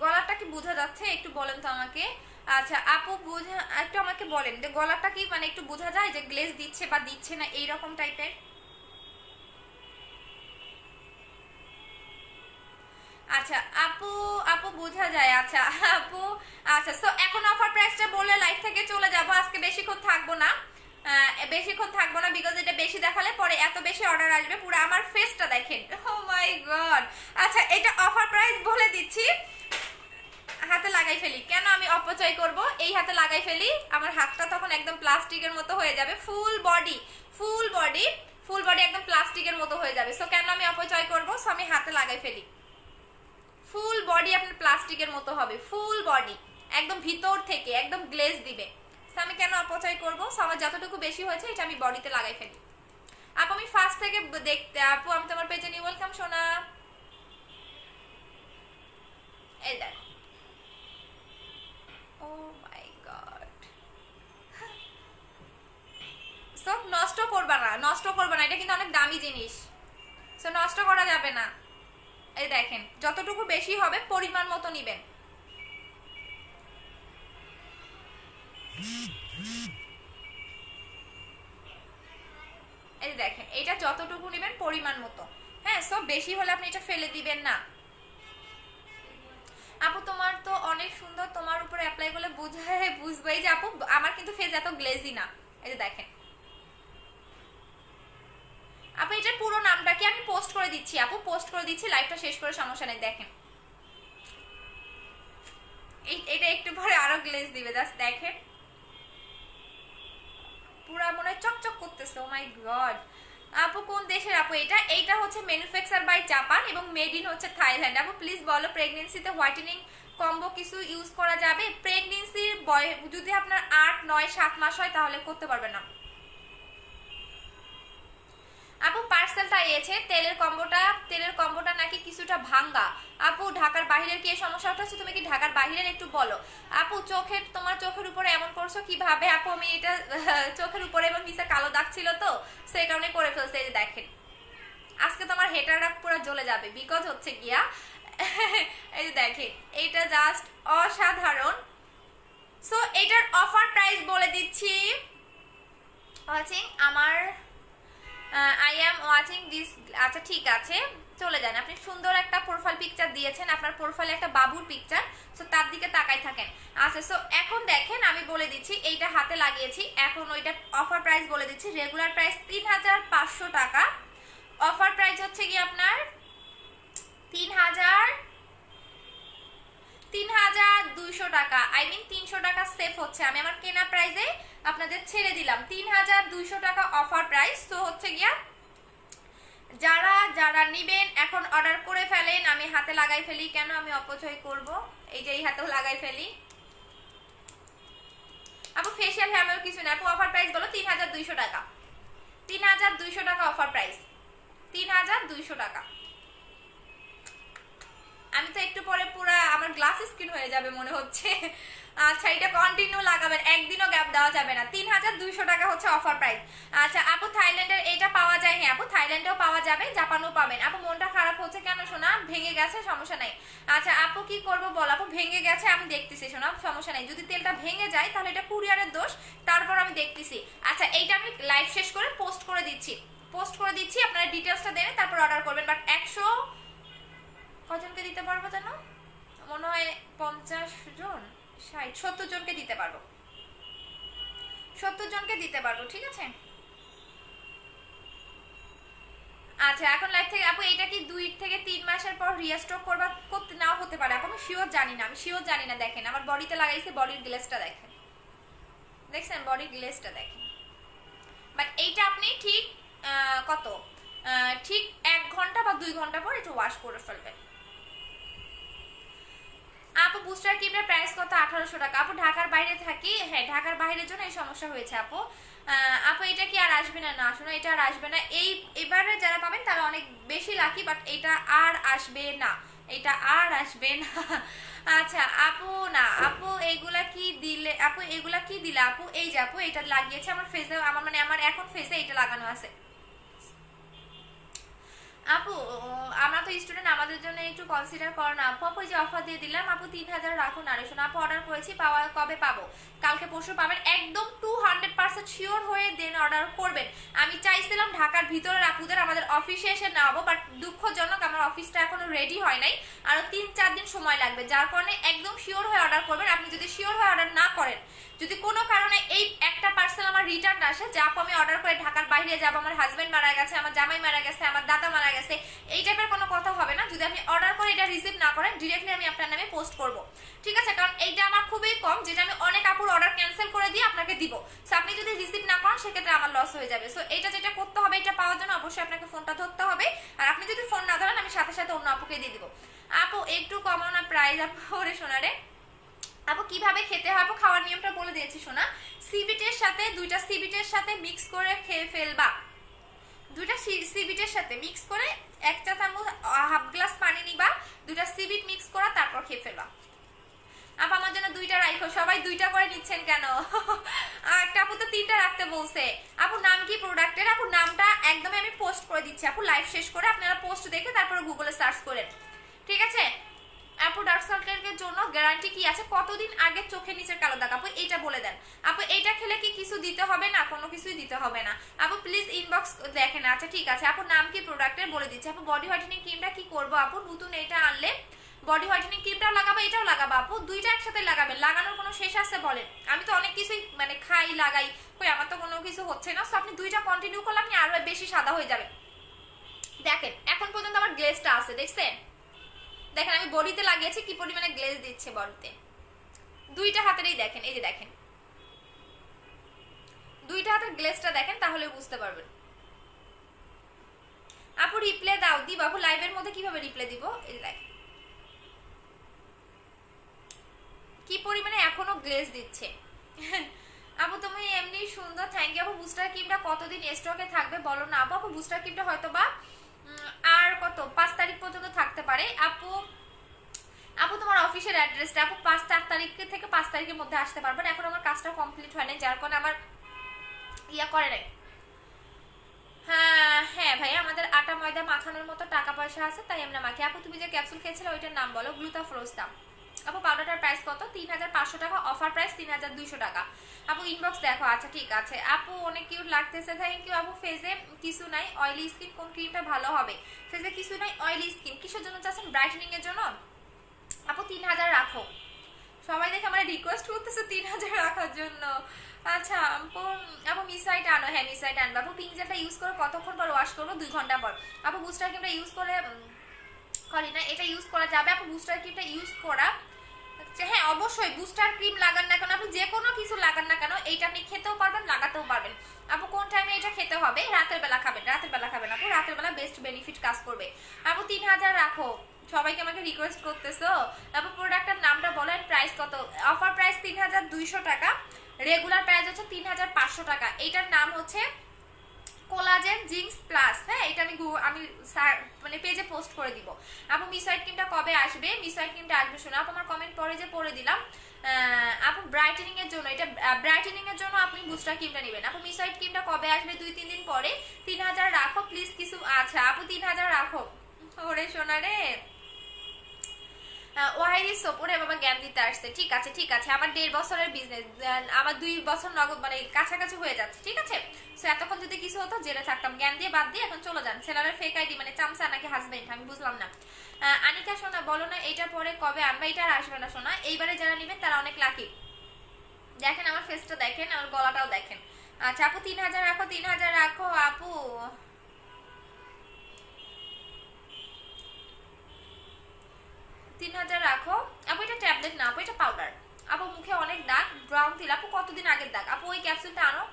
গলাটা কি বোঝা যাচ্ছে একটু বলেন তো আমাকে। আচ্ছা আপু বোঝা একটু আমাকে বলেন যে গলাটা কি মানে একটু বোঝা যায় যে গ্লেজ দিচ্ছে বা দিচ্ছে না এইরকম টাইপের? আচ্ছা আচ্ছা আপু, আপু বোঝা যায়। আচ্ছা আপু, আচ্ছা সো এখন অফার প্রাইসটা বলে লাইভ থেকে চলে যাব, আজকে বেশিক্ষণ থাকবো না, বেশিক্ষণ থাকবো না, বিকজ এটা বেশি দেখালে পরে এত বেশি অর্ডার আসবে। পুরো আমার ফেসটা দেখেন, ও মাই গড। আচ্ছা এটা অফার প্রাইস বলে দিচ্ছি, হাতে লাগাই ফেলি, কেন আমি অপচয় করব, এই হাতে লাগাই ফেলি, আমার হাতটা তখন একদম প্লাস্টিকের মতো হয়ে যাবে, full body full body full body একদম প্লাস্টিকের মতো হয়ে যাবে। সো কেন আমি অপচয় করব, সো আমি হাতে লাগাই ফেলি, ফুল বডি আপনার প্লাস্টিকের মতো হবে, ফুল বডি একদম ভিতর থেকে একদম গ্লেজ দিবে। সো আমি কেন অপচয় করব, সো আমার যতটুকু বেশি হয়েছে এটা আমি বডিতে লাগাই ফেলি। আপু আমি ফার্স্ট থেকে দেখতে, আপু আমি তোমার পেজে নিয়ে ওয়েলকাম সোনা, এই দেখ, ও মাই গড। সো নষ্ট করবা না, নষ্ট করবা না, এটা কিন্তু অনেক দামি জিনিস, সো নষ্ট করা যাবে না। এই দেখেন যতটুকু বেশি হবে পরিমাণ মতো নিবেন। এই দেখেন এটা যতটুকু নেবেন পরিমাণ মতো, হ্যাঁ। সো বেশি হলে আপনি এটা ফেলে দিবেন না। আপু তোমার তো অনেক সুন্দর, তোমার উপরে অ্যাপ্লাই করলে বুঝবেই যে আপু আমার কিন্তু ফেস এত গ্লেজি না। এই যে দেখেন আপু, এটার পুরো নামটা কি আমি পোস্ট করে দিচ্ছি, আপু পোস্ট করে দিচ্ছি, লাইভটা শেষ করে, সমস্যা নেই। দেখেন এটা একটু পরে আরো গ্লেজ দিবে, জাস্ট দেখেন পুরা মনে হয় চকচক করতেছে, ও মাই গড। আপু কোন দেশের আপু এটা, এইটা হচ্ছে ম্যানুফ্যাকচার বাই জাপান এবং মেড ইন হচ্ছে থাইল্যান্ড। আপু প্লিজ বলো প্রেগনেন্সিতে হোয়াইটেনিং কম্বো কিছু ইউজ করা যাবে? প্রেগনেন্সির যদি আপনার 8, 9, 7 মাস হয় তাহলে করতে পারবেন না। আপু পার্সেলটা এসেছে, তেলের কম্বোটা নাকি কিছুটা ভাঙ্গা। আপু ঢাকার বাইরের কি সমস্যাটা হচ্ছে, তুমি কি ঢাকার বাইরের একটু বলো। আপু তোমার চোখের উপরে এমন করছো কিভাবে? আপু আমি এটা চোখের উপরে এবং নিচে কালো দাগ ছিল তো সেই কারণে করে ফেলছে। এই যে দেখেন আজকে তোমার হেটারটা পুরো জ্বলে যাবে, বিকজ হচ্ছে গিয়া এই যে দেখেন এইটা জাস্ট অসাধারণ। সো এটার অফার প্রাইস বলে দিচ্ছি, ওয়াচিং আমার আই অ্যাম ওয়াচিং দিস। আচ্ছা ঠিক আছে চলে যান, আপনি সুন্দর একটা প্রোফাইল পিকচার দিয়েছেন, আপনার প্রোফাইলে একটা বাবুর পিকচার, সো তার দিকে তাকাই থাকেন। আচ্ছা সো এখন দেখেন আমি বলে দিচ্ছি, এইটা হাতে লাগিয়েছি, এখন ওইটা অফার প্রাইস বলে দিচ্ছি। রেগুলার প্রাইস 3500 টাকা, অফার প্রাইস হচ্ছে কি আপনার 3200 টাকা, আই মিন 300 টাকা সেফ হচ্ছে। আমি আমার কেনা প্রাইসে আপনাদের ছেড়ে দিলাম 3200 টাকা অফার প্রাইস। তো হচ্ছে গিয়া যারা যারা নিবেন এখন অর্ডার করে ফেলেন। আমি হাতে লাগাই ফেলি, কেন আমি অপচয় করব, এই যে এই হাতেও লাগাই ফেলি। আপু ফেশিয়াল হেয়ার কিছু না, আপু অফার প্রাইস বলো 3200 টাকা, 3200 টাকা অফার প্রাইস, 3200 টাকা। আমি তো একটু পরে পুরো আমার গ্লাস স্কিন হয়ে যাবে মনে হচ্ছে। আচ্ছা এটা কন্টিনিউ লাগাবেন, একদিনও গ্যাপ দেওয়া যাবে না। 3200 টাকা হচ্ছে অফার প্রাইস। আচ্ছা আপু থাইল্যান্ডের এটা পাওয়া যায়? হ্যাঁ আপু থাইল্যান্ডেও পাওয়া যাবে, জাপানেও পাবেন। আপু মনটা খারাপ হচ্ছে কেন সোনা? ভেঙে গেছে, সমস্যা নাই। আচ্ছা আপু কি করবো বল? আপু ভেঙে গেছে আমি দেখতেছি সোনা, সমস্যা নাই। যদি তেলটা ভেঙে যায় তাহলে এটা কুরিয়ারের দোষ, তারপর আমি দেখতেছি। আচ্ছা এইটা আমি লাইভ শেষ করে পোস্ট করে দিচ্ছি, আপনারা ডিটেলসটা দেন তারপর অর্ডার করবেন। বাট 100 কজনকে দিতে পারবো যেন, মনে হয় 50 জন, 60, 70 জনকে দিতে পারবো, 70 জনকে দিতে পারবো, ঠিক আছে। আচ্ছা এখন লাইভ থেকে আপু এটা কি 2 থেকে 3 মাসের পর রিস্টক করতে নাও হতে পারে আপু, আমি শিওর জানি না। দেখেন আমার বডিতে লাগাইছে, বডির গ্লেজটা দেখেন, দেখছেন বডির গ্লেজটা দেখেন। বাট এইটা আপনি ঠিক ঠিক 1 ঘন্টা বা 2 ঘন্টা পর একটু ওয়াশ করে ফেলবেন। আপু বুস্টার ক্রিমের প্রাইস কত? 1800 টাকা। আপু ঢাকার বাইরে থাকি, হ্যাঁ ঢাকার বাইরের জন্য এই সমস্যা হয়েছে আপু। আপু এটা কি আর আসবে না? না শোনো এটা আর আসবে না, এবারে যারা পাবেন তারা অনেক বেশি লাকি, বাট এটা আর আসবে না, এটা আর আসবে না। আচ্ছা আপু না আপু এগুলা কি দিলে আপু? এই যে আপু এটা লাগিয়েছে আমার ফেসে, আমার এখন ফেসে এটা লাগানো আছে। আপু আমরা তো স্টুডেন্ট, আমাদের জন্য একটু কনসিডার করো না আপু। আপু যে অফার দিয়ে দিলাম আপু 3000 রাখুন। নারেশন আপু অর্ডার করেছি, পাওয়া কবে পাবো? কালকে পরশু পাবেন, একদম 200% শিওর হয়ে দেন অর্ডার করবেন। আমি চাইছিলাম ঢাকার ভিতরের আপুদের আমাদের অফিসে এসে নেওয়াবো, বাট দুঃখজনক আমার অফিসটা এখনো রেডি হয় নাই, আরো 3-4 দিন সময় লাগবে, যার কারণে একদম শিওর হয়ে অর্ডার করবেন। আপনি যদি শিওর হয়ে অর্ডার না করেন, যদি কোনো কারণে এই একটা পার্সেল আমার রিটার্ন আসে যে আপু আমি অর্ডার করে ঢাকার বাইরে যাবো, আমার হাজবেন্ড মারা গেছে, আমার জামাই মারা গেছে, আমার দাদা মারা গেছে, এই টাইপের কোনো কথা হবে না। যদি আপনি অর্ডার করে এটা রিসিভ না করেন, ডিরেক্টলি আমি আপনার নামে পোস্ট করব, ঠিক আছে? কারণ এইটা আমার খুবই কম, যেটা আমি অনেক আপুর অর্ডার ক্যান্সেল করে দিয়ে আপনাকে দিব। সো আপনি যদি রিসিভ না করেন সেক্ষেত্রে আমার লস হয়ে যাবে। সো এইটা যেটা করতে হবে, এটা পাওয়ার জন্য অবশ্যই আপনাকে ফোনটা ধরতে হবে, আর আপনি যদি ফোন না ধরেন আমি সাথে সাথে অন্য আপুকে দিয়ে দিব। আপু একটু কমাও না প্রাইস আপু। ওরে সোনারে আপু কিভাবে খেতে হয় আপু? খাওয়ার নিয়মটা বলে দিয়েছি সোনা। সিবিটের সাথে, দুইটা সিবিটের সাথে মিক্স করে খেয়ে ফেলবা, দুইটা সিবিটের সাথে মিক্স করে 1 চা চামচ হাফ গ্লাস পানি নিবা, দুইটা সিবিট মিক্স করা, তারপর খেয়ে ফেলবা। আপু আমার জন্য 2টা রাখো। সবাই 2টা করে নিচ্ছেন কেন? একটা আপু তো 3টা রাখতে বলছে। আপু নাম কি প্রোডাক্টের? আপু নামটা একদমই আমি পোস্ট করে দিচ্ছি আপু, লাইভ শেষ করে আপনারা পোস্ট দেখে তারপর গুগলে সার্চ করেন, ঠিক আছে? আপু ডার্ক সার্কেলের জন্য গ্যারান্টি কি আছে? কতদিন আগে চোখের নিচের কালো দাগ আপু এইটা বলে দেন। আপু এইটা খেলে কি কিছু দিতে হবে না? কোনো কিছুই দিতে হবে না আপু, প্লিজ ইনবক্স দেখেন। আচ্ছা ঠিক আছে আপু, নাম কি প্রোডাক্টের বলে দিচ্ছি আপু। বডি হোয়াইটেনিং ক্রিমটা কি করব আপু? নতুন এটা আনলে বডি হোয়াইটেনিং ক্রিমটাও লাগাবো, এটাও লাগাবো আপু, দুইটা একসাথে লাগাবেন। লাগানোর কোনো শেষ আছে বলেন? আমি তো অনেক কিছুই মানে খাই লাগাই, কই আমার তো কোনো কিছু হচ্ছে না। সো আপনি 2টা কন্টিনিউ করলে আপনি আরো বেশি সাদা হয়ে যাবেন। দেখেন এখন পর্যন্ত আমার গ্লেজটা আছে, দেখছেন? দেখেন আমি বডিতে লাগিয়েছি কি পরিমাণে গ্লেজ দিচ্ছে বডিতে। 2টা হাতেরই দেখেন, এই যে দেখেন 2টা হাতের গ্লেজটা দেখেন, তাহলে বুঝতে পারবেন। আপু রিপ্লে দাও। দি বাবু লাইভের মধ্যে কিভাবে রিপ্লে দিব? এই যে দেখেন কি পরিমাণে এখনো গ্লেজ দিচ্ছে। আপু তুমি এমনি সুন্দর, থ্যাংক ইউ আপু। বুস্টার ক্রিমটা কতদিন স্টকে থাকবে বলো না আপু? আপু বুস্টার ক্রিমটা হয়তো বা আর কত 5 তারিখ পর্যন্ত থাকতে পারে আপু। আপু তোমার অফিসের অ্যাড্রেসটা আপু 5 তারিখ থেকে 5 তারিখের মধ্যে আসতে পারবেন। এখন আমার কাজটা কমপ্লিট হয় নাই, যার কারণে আমার ইয়া করে নাই। হ্যাঁ হ্যাঁ ভাই, আমাদের আটা ময়দা মাখানোর মতো টাকা পয়সা আছে, তাই আমরা মাখি। আপু তুমি যে ক্যাপসুল খেয়েছিলে ওইটার নাম বলো। গ্লুটাফ্রোস্টাম আপু। পাউডারটার প্রাইস কত? 3500 টাকা, অফার প্রাইস 3200 টাকা আপু। ইনবক্স দেখো। আচ্ছা ঠিক আছে আপু, অনেক কিউট লাগতেছে, থ্যাংক ইউ আপু। ফেজে কিছু নাই, অয়েলি স্কিন কোন ক্রিমটা ভালো হবে? ফেজে কিছু নাই, অয়েলি স্কিন কিসের জন্য চাচ্ছেন? ব্রাইটেনিং এর জন্য আপু। 3000 রাখো। সবাই দেখে আমার রিকোয়েস্ট করতেছে 3000 রাখার জন্য। আচ্ছা আপু, আপু মিসাইট আনো। হ্যাঁ মিসাইট আনবো আপু। পিঙ্ক জেলটা ইউজ করে কতক্ষণ পর ওয়াশ করবো? 2 ঘন্টা পর আপু। বুস্টার ক্রিমটা ইউজ করে করি না, এটা ইউজ করা যাবে আপু। বুস্টার ক্রিমটা ইউজ করা, হ্যাঁ অবশ্যই। বুস্টার ক্রিম লাগান না কেন, আপনি যে কোনো কিছু লাগান না কেন, এইটা আপনি খেতেও পারবেন লাগাতেও পারবেন আপু। কোন টাইমে এটা খেতে হবে? রাতের বেলা খাবেন, রাতের বেলা খাবেন আপু, রাতের বেলা বেস্ট বেনিফিট কাজ করবে আপু। 3000 রাখো। সবাইকে আমাকে রিকোয়েস্ট করতেছো আপু। প্রোডাক্টের নামটা বলেন, প্রাইস কত? অফার প্রাইস 3200 টাকা, রেগুলার প্রাইস হচ্ছে 3500 টাকা। এইটার নাম হচ্ছে কোলাজেন জিঙ্কস প্লাস। হ্যাঁ এটা আমি মানে পেজে পোস্ট করে দিব আপু। মিসওয়াইট ক্রিমটা কবে আসবে? মিসওয়াইট ক্রিমটা আসবে শোনা আপু, আমার কমেন্ট পরে যে পড়ে দিলাম আপু। ব্রাইটেনিং এর জন্য, এটা ব্রাইটেনিং এর জন্য আপনি বুস্টার ক্রিমটা নেবেন আপু। মিসওয়াইট ক্রিমটা কবে আসবে? 2-3 দিন পরে। 3000 রাখো প্লিজ কিছু। আচ্ছা আপু 3000 রাখো। ওরে সোনা রে ওয়াইরি সোপ। ওরে বাবা জ্ঞান দিতে আসছে। ঠিক আছে ঠিক আছে, আমার 1.5 বছরের বিজনেস, আমার 2 বছর নগদ মানে কাছাকাছি হয়ে যাচ্ছে, ঠিক আছে? সো এতক্ষণ যদি কিছু হতো জেনে থাকতাম। জ্ঞান দিয়ে বাদ দিয়ে এখন চলে যান। সেলারের ফেক আইডি মানে চামচা নাকি হাজবেন্ড আমি বুঝলাম না। আনিকা সোনা বলো না এইটার পরে কবে আনবা? এটা আর আসবে না সোনা, এইবারে যারা নেবেন তারা অনেক লাকি। দেখেন আমার ফেসটা দেখেন, আমার গলাটাও দেখেন। আচ্ছা আপু 3000 রাখো, 3000 রাখো আপু। 3000 রাখো আপু। এটা ট্যাবলেট না আপু, এটা পাউডার আপু। মুখে অনেক দাগ, ব্রাউন তিল আপু। কতদিন আগের দাগ আপু? ওই ক্যাপসুলটা আনো,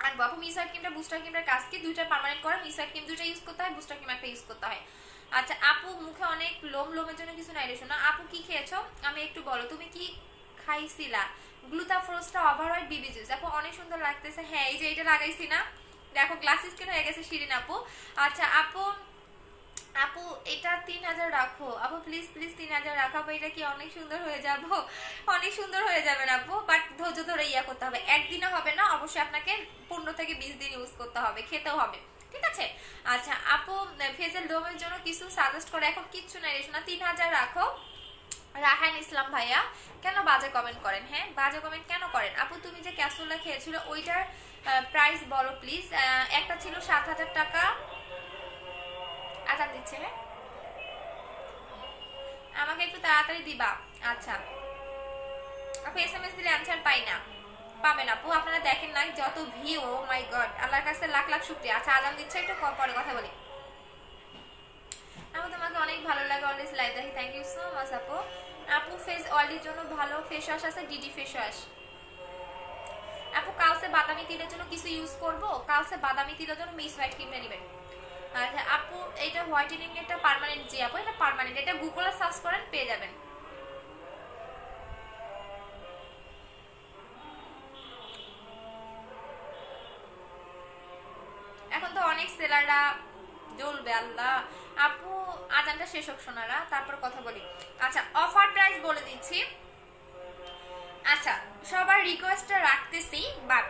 আনবো আপু। মিসওয়াইট ক্রিমটা বুস্টার ক্রিমটার কাজ কি? 2টা পার্মানেন্ট করে। মিসওয়াইট ক্রিম 2টা ইউজ করতে হয়, বুস্টার ক্রিম একটা ইউজ করতে হয়। আচ্ছা আপু মুখে অনেক লোমের জন্য কিছু নাই রে শোনা। আপু কি খেয়েছো আমি একটু বলো, তুমি কি খাইছিলা? গ্লুটাফ্রোস্টা ওভারঅয়েল বিবি জুস আপু। অনেক সুন্দর লাগতেছে। হ্যাঁ এই যে এটা লাগাইছি না, দেখো গ্লাস স্কিন হয়ে গেছে শিরিন আপু। আচ্ছা আপু, আপু এটা 3000 রাখো আপু, প্লিজ প্লিজ 3000 রাখো আপু। এটা কি অনেক সুন্দর হয়ে যাব? অনেক সুন্দর হয়ে যাবে না আপু, বাট ধৈর্য ধরে ইয়া করতে হবে, একদিনে হবে না, অবশ্যই আপনাকে 15 থেকে 20 দিন ইউজ করতে হবে, খেতেও হবে। ঠিক আছে। আচ্ছা আপু ফেজের লোমের জন্য কিছু সাজেস্ট করে, এখন কিচ্ছু নাই রেশনা, 3000 রাখো। রাহান ইসলাম ভাইয়া কেন বাজে কমেন্ট করেন? হ্যাঁ বাজে কমেন্ট কেন করেন আপু? তুমি যে ক্যাপসুলটা খেয়েছিল ওইটার প্রাইস বলো প্লিজ। একটা ছিল 7000 টাকা। আজান দিচ্ছে, হ্যাঁ আমাকে একটু তাড়াতাড়ি দিবা। আচ্ছা আপু এসএমএস দিলে অ্যানসার পাই না। পাবেন আপু, আপনারা দেখেন না যত ভিউ, ও মাই গড, আল্লাহর কাছে লাখ লাখ শুকরিয়া। আচ্ছা আজান দিচ্ছে, একটু পরে কথা বলি। আপু তোমাকে অনেক ভালো লাগে, অলওয়েজ লাইক দেখি, থ্যাংক ইউ সো মাচ আপু। আপু ফেস অয়েলের জন্য ভালো ফেস ওয়াশ আছে, ডিডি ফেস ওয়াশ। আপু কালসে বাদামি তিলের জন্য কিছু ইউজ করব? কালসে বাদামি তিলের জন্য মিস হোয়াইট ক্রিমটা নেবেন। আচ্ছা আপু এটা হোয়াইটেনিং এটা পার্মানেন্ট, জি আপু এটা পার্মানেন্ট, এটা গুগলে সার্চ করেন পেয়ে যাবেন। এখন তো অনেক সেলাররা জ্বলবে আল্লাহ। আপু আজানটা শেষ হোক সোনারা, তারপর কথা বলি। আচ্ছা অফার প্রাইস বলে দিচ্ছি। আচ্ছা সবার রিকোয়েস্টটা রাখতেছি, বাট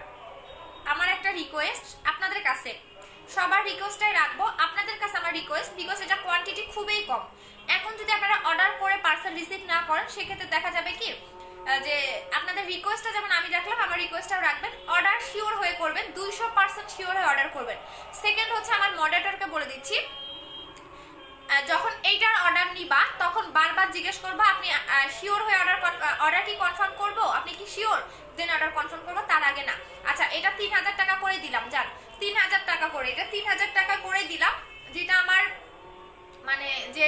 আমার একটা রিকোয়েস্ট আপনাদের কাছে, সবার রিকোয়েস্টটাই রাখবো। আপনাদের কাছে আমার রিকোয়েস্ট, বিকজ এটা কোয়ান্টিটি খুবই কম। এখন যদি আপনারা অর্ডার করে পার্সেল রিসিভ না করেন সেক্ষেত্রে দেখা যাবে কি যে আপনাদের রিকোয়েস্টটা যেমন আমি রাখলাম, আমার রিকোয়েস্টটাও রাখবেন। অর্ডার শিওর হয়ে করবেন, 200% শিওর হয়ে অর্ডার করবেন। সেকেন্ড হচ্ছে আমার মডারেটরকে বলে দিচ্ছি, যখন এইটার অর্ডার নিবা তখন বারবার জিজ্ঞেস করবা আপনি শিওর হয়ে অর্ডার কি কনফার্ম করবো, আপনি কি শিওর, দেন অর্ডার কনফার্ম করবো, তার আগে না। আচ্ছা এটা 3000 টাকা করে দিলাম, জান 3000 টাকা করে, এটা 3000 টাকা করে দিলাম, যেটা আমার মানে যে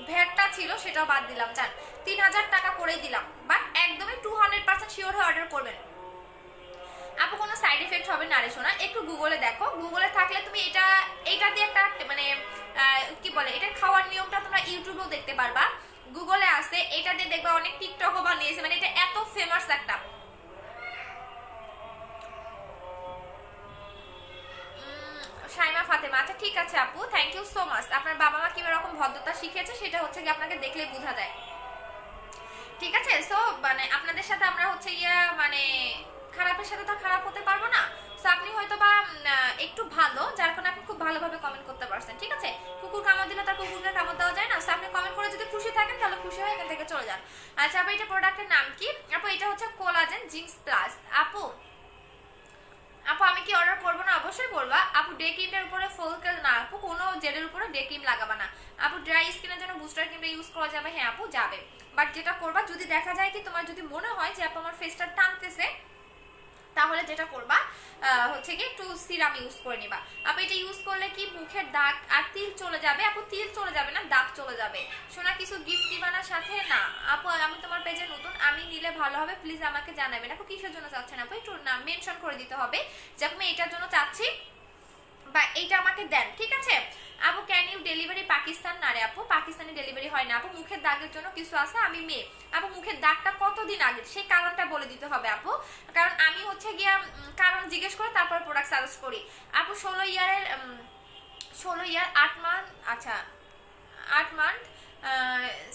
ভ্যাটটা ছিল সেটাও বাদ দিলাম, জান 3000 টাকা করে দিলাম। বাট একদমই 200% শিওর হয়ে অর্ডার করবেন আপু, কোনো সাইড এফেক্ট হবে না রে সোনা। একটু গুগলে দেখো, গুগলে থাকলে তুমি এটা দিয়ে একটা মানে কি বলে এটা খাওয়ার নিয়মটা তোমরা ইউটিউবেও দেখতে পারবা, গুগলে আছে, এটা দিয়ে দেখবা অনেক টিকটকও বানিয়েছে, মানে এটা এত ফেমাস একটা। শাইমা ফাতেমা, আচ্ছা ঠিক আছে আপু, থ্যাংক ইউ সো মাচ। আপনার বাবা মা কি রকম ভদ্রতা শিখিয়েছে সেটা হচ্ছে কি আপনাকে দেখলে বোঝা যায়, ঠিক আছে। সো মানে আপনাদের সাথে আমরা হচ্ছে গিয়া মানে খারাপের সাথে তো খারাপ হতে পারবো না। সো আপনি হয়তো বা একটু ভালো, যার কারণে আপনি খুব ভালোভাবে কমেন্ট করতে পারছেন, ঠিক আছে। কুকুর কামড় দিলে তার কুকুরকে কামড় দেওয়া যায় না। সো আপনি কমেন্ট করে যদি খুশি থাকেন তাহলে খুশি হয়ে এখান থেকে চলে যান। আচ্ছা আপু এটা প্রোডাক্টের নাম কি? আপু এটা হচ্ছে কোলাজেন জিঙ্কস প্লাস। আপু আমি কি অর্ডার করবো না? অবশ্যই করবা আপু। ডে ক্রিমের উপরে ফোকাস না আপু, কোনো জেলের উপরে ডে ক্রিম লাগাবা না আপু। ড্রাই স্কিনের জন্য বুস্টার ক্রিমটা ইউজ করা যাবে, হ্যাঁ আপু যাবে। বাট যেটা করবা, যদি দেখা যায় কি তোমার যদি মনে হয় যে আপু আমার ফেসটা টানতেছে, তাহলে যেটা করবা হচ্ছে কি একটু সিরাম ইউজ করে নিবা আপু। এটা ইউজ করলে কি মুখের দাগ আর তিল চলে যাবে আপু। তিল চলে যাবে না, দাগ চলে যাবে। শোনা কিছু গিফট দিবা না সাথে? না আপু আমি তোমার পেজে নতুন, আমি নিলে ভালো হবে, প্লিজ আমাকে জানাবেন আপু। কিসের জন্য চাচ্ছেন আপু? একটু নাম মেনশন করে দিতে হবে যে আমি এটার জন্য চাচ্ছি বা এইটা আমাকে দেন, ঠিক আছে আপু। Can you delivery Pakistan? না রে আপু, পাকিস্তানি ডেলিভারি হয় না আপু। মুখের দাগের জন্য কিছু আছে, আমি মেয়ে আপু। মুখের দাগটা কতদিন আগে সেই কারণটা বলে দিতে হবে আপু, কারণ আমি হচ্ছে গিয়া কারণ জিজ্ঞেস করে তারপর প্রোডাক্ট সাজেস্ট করি আপু। 16 ইয়ার 8 মান্থ, আচ্ছা 8 মান্থ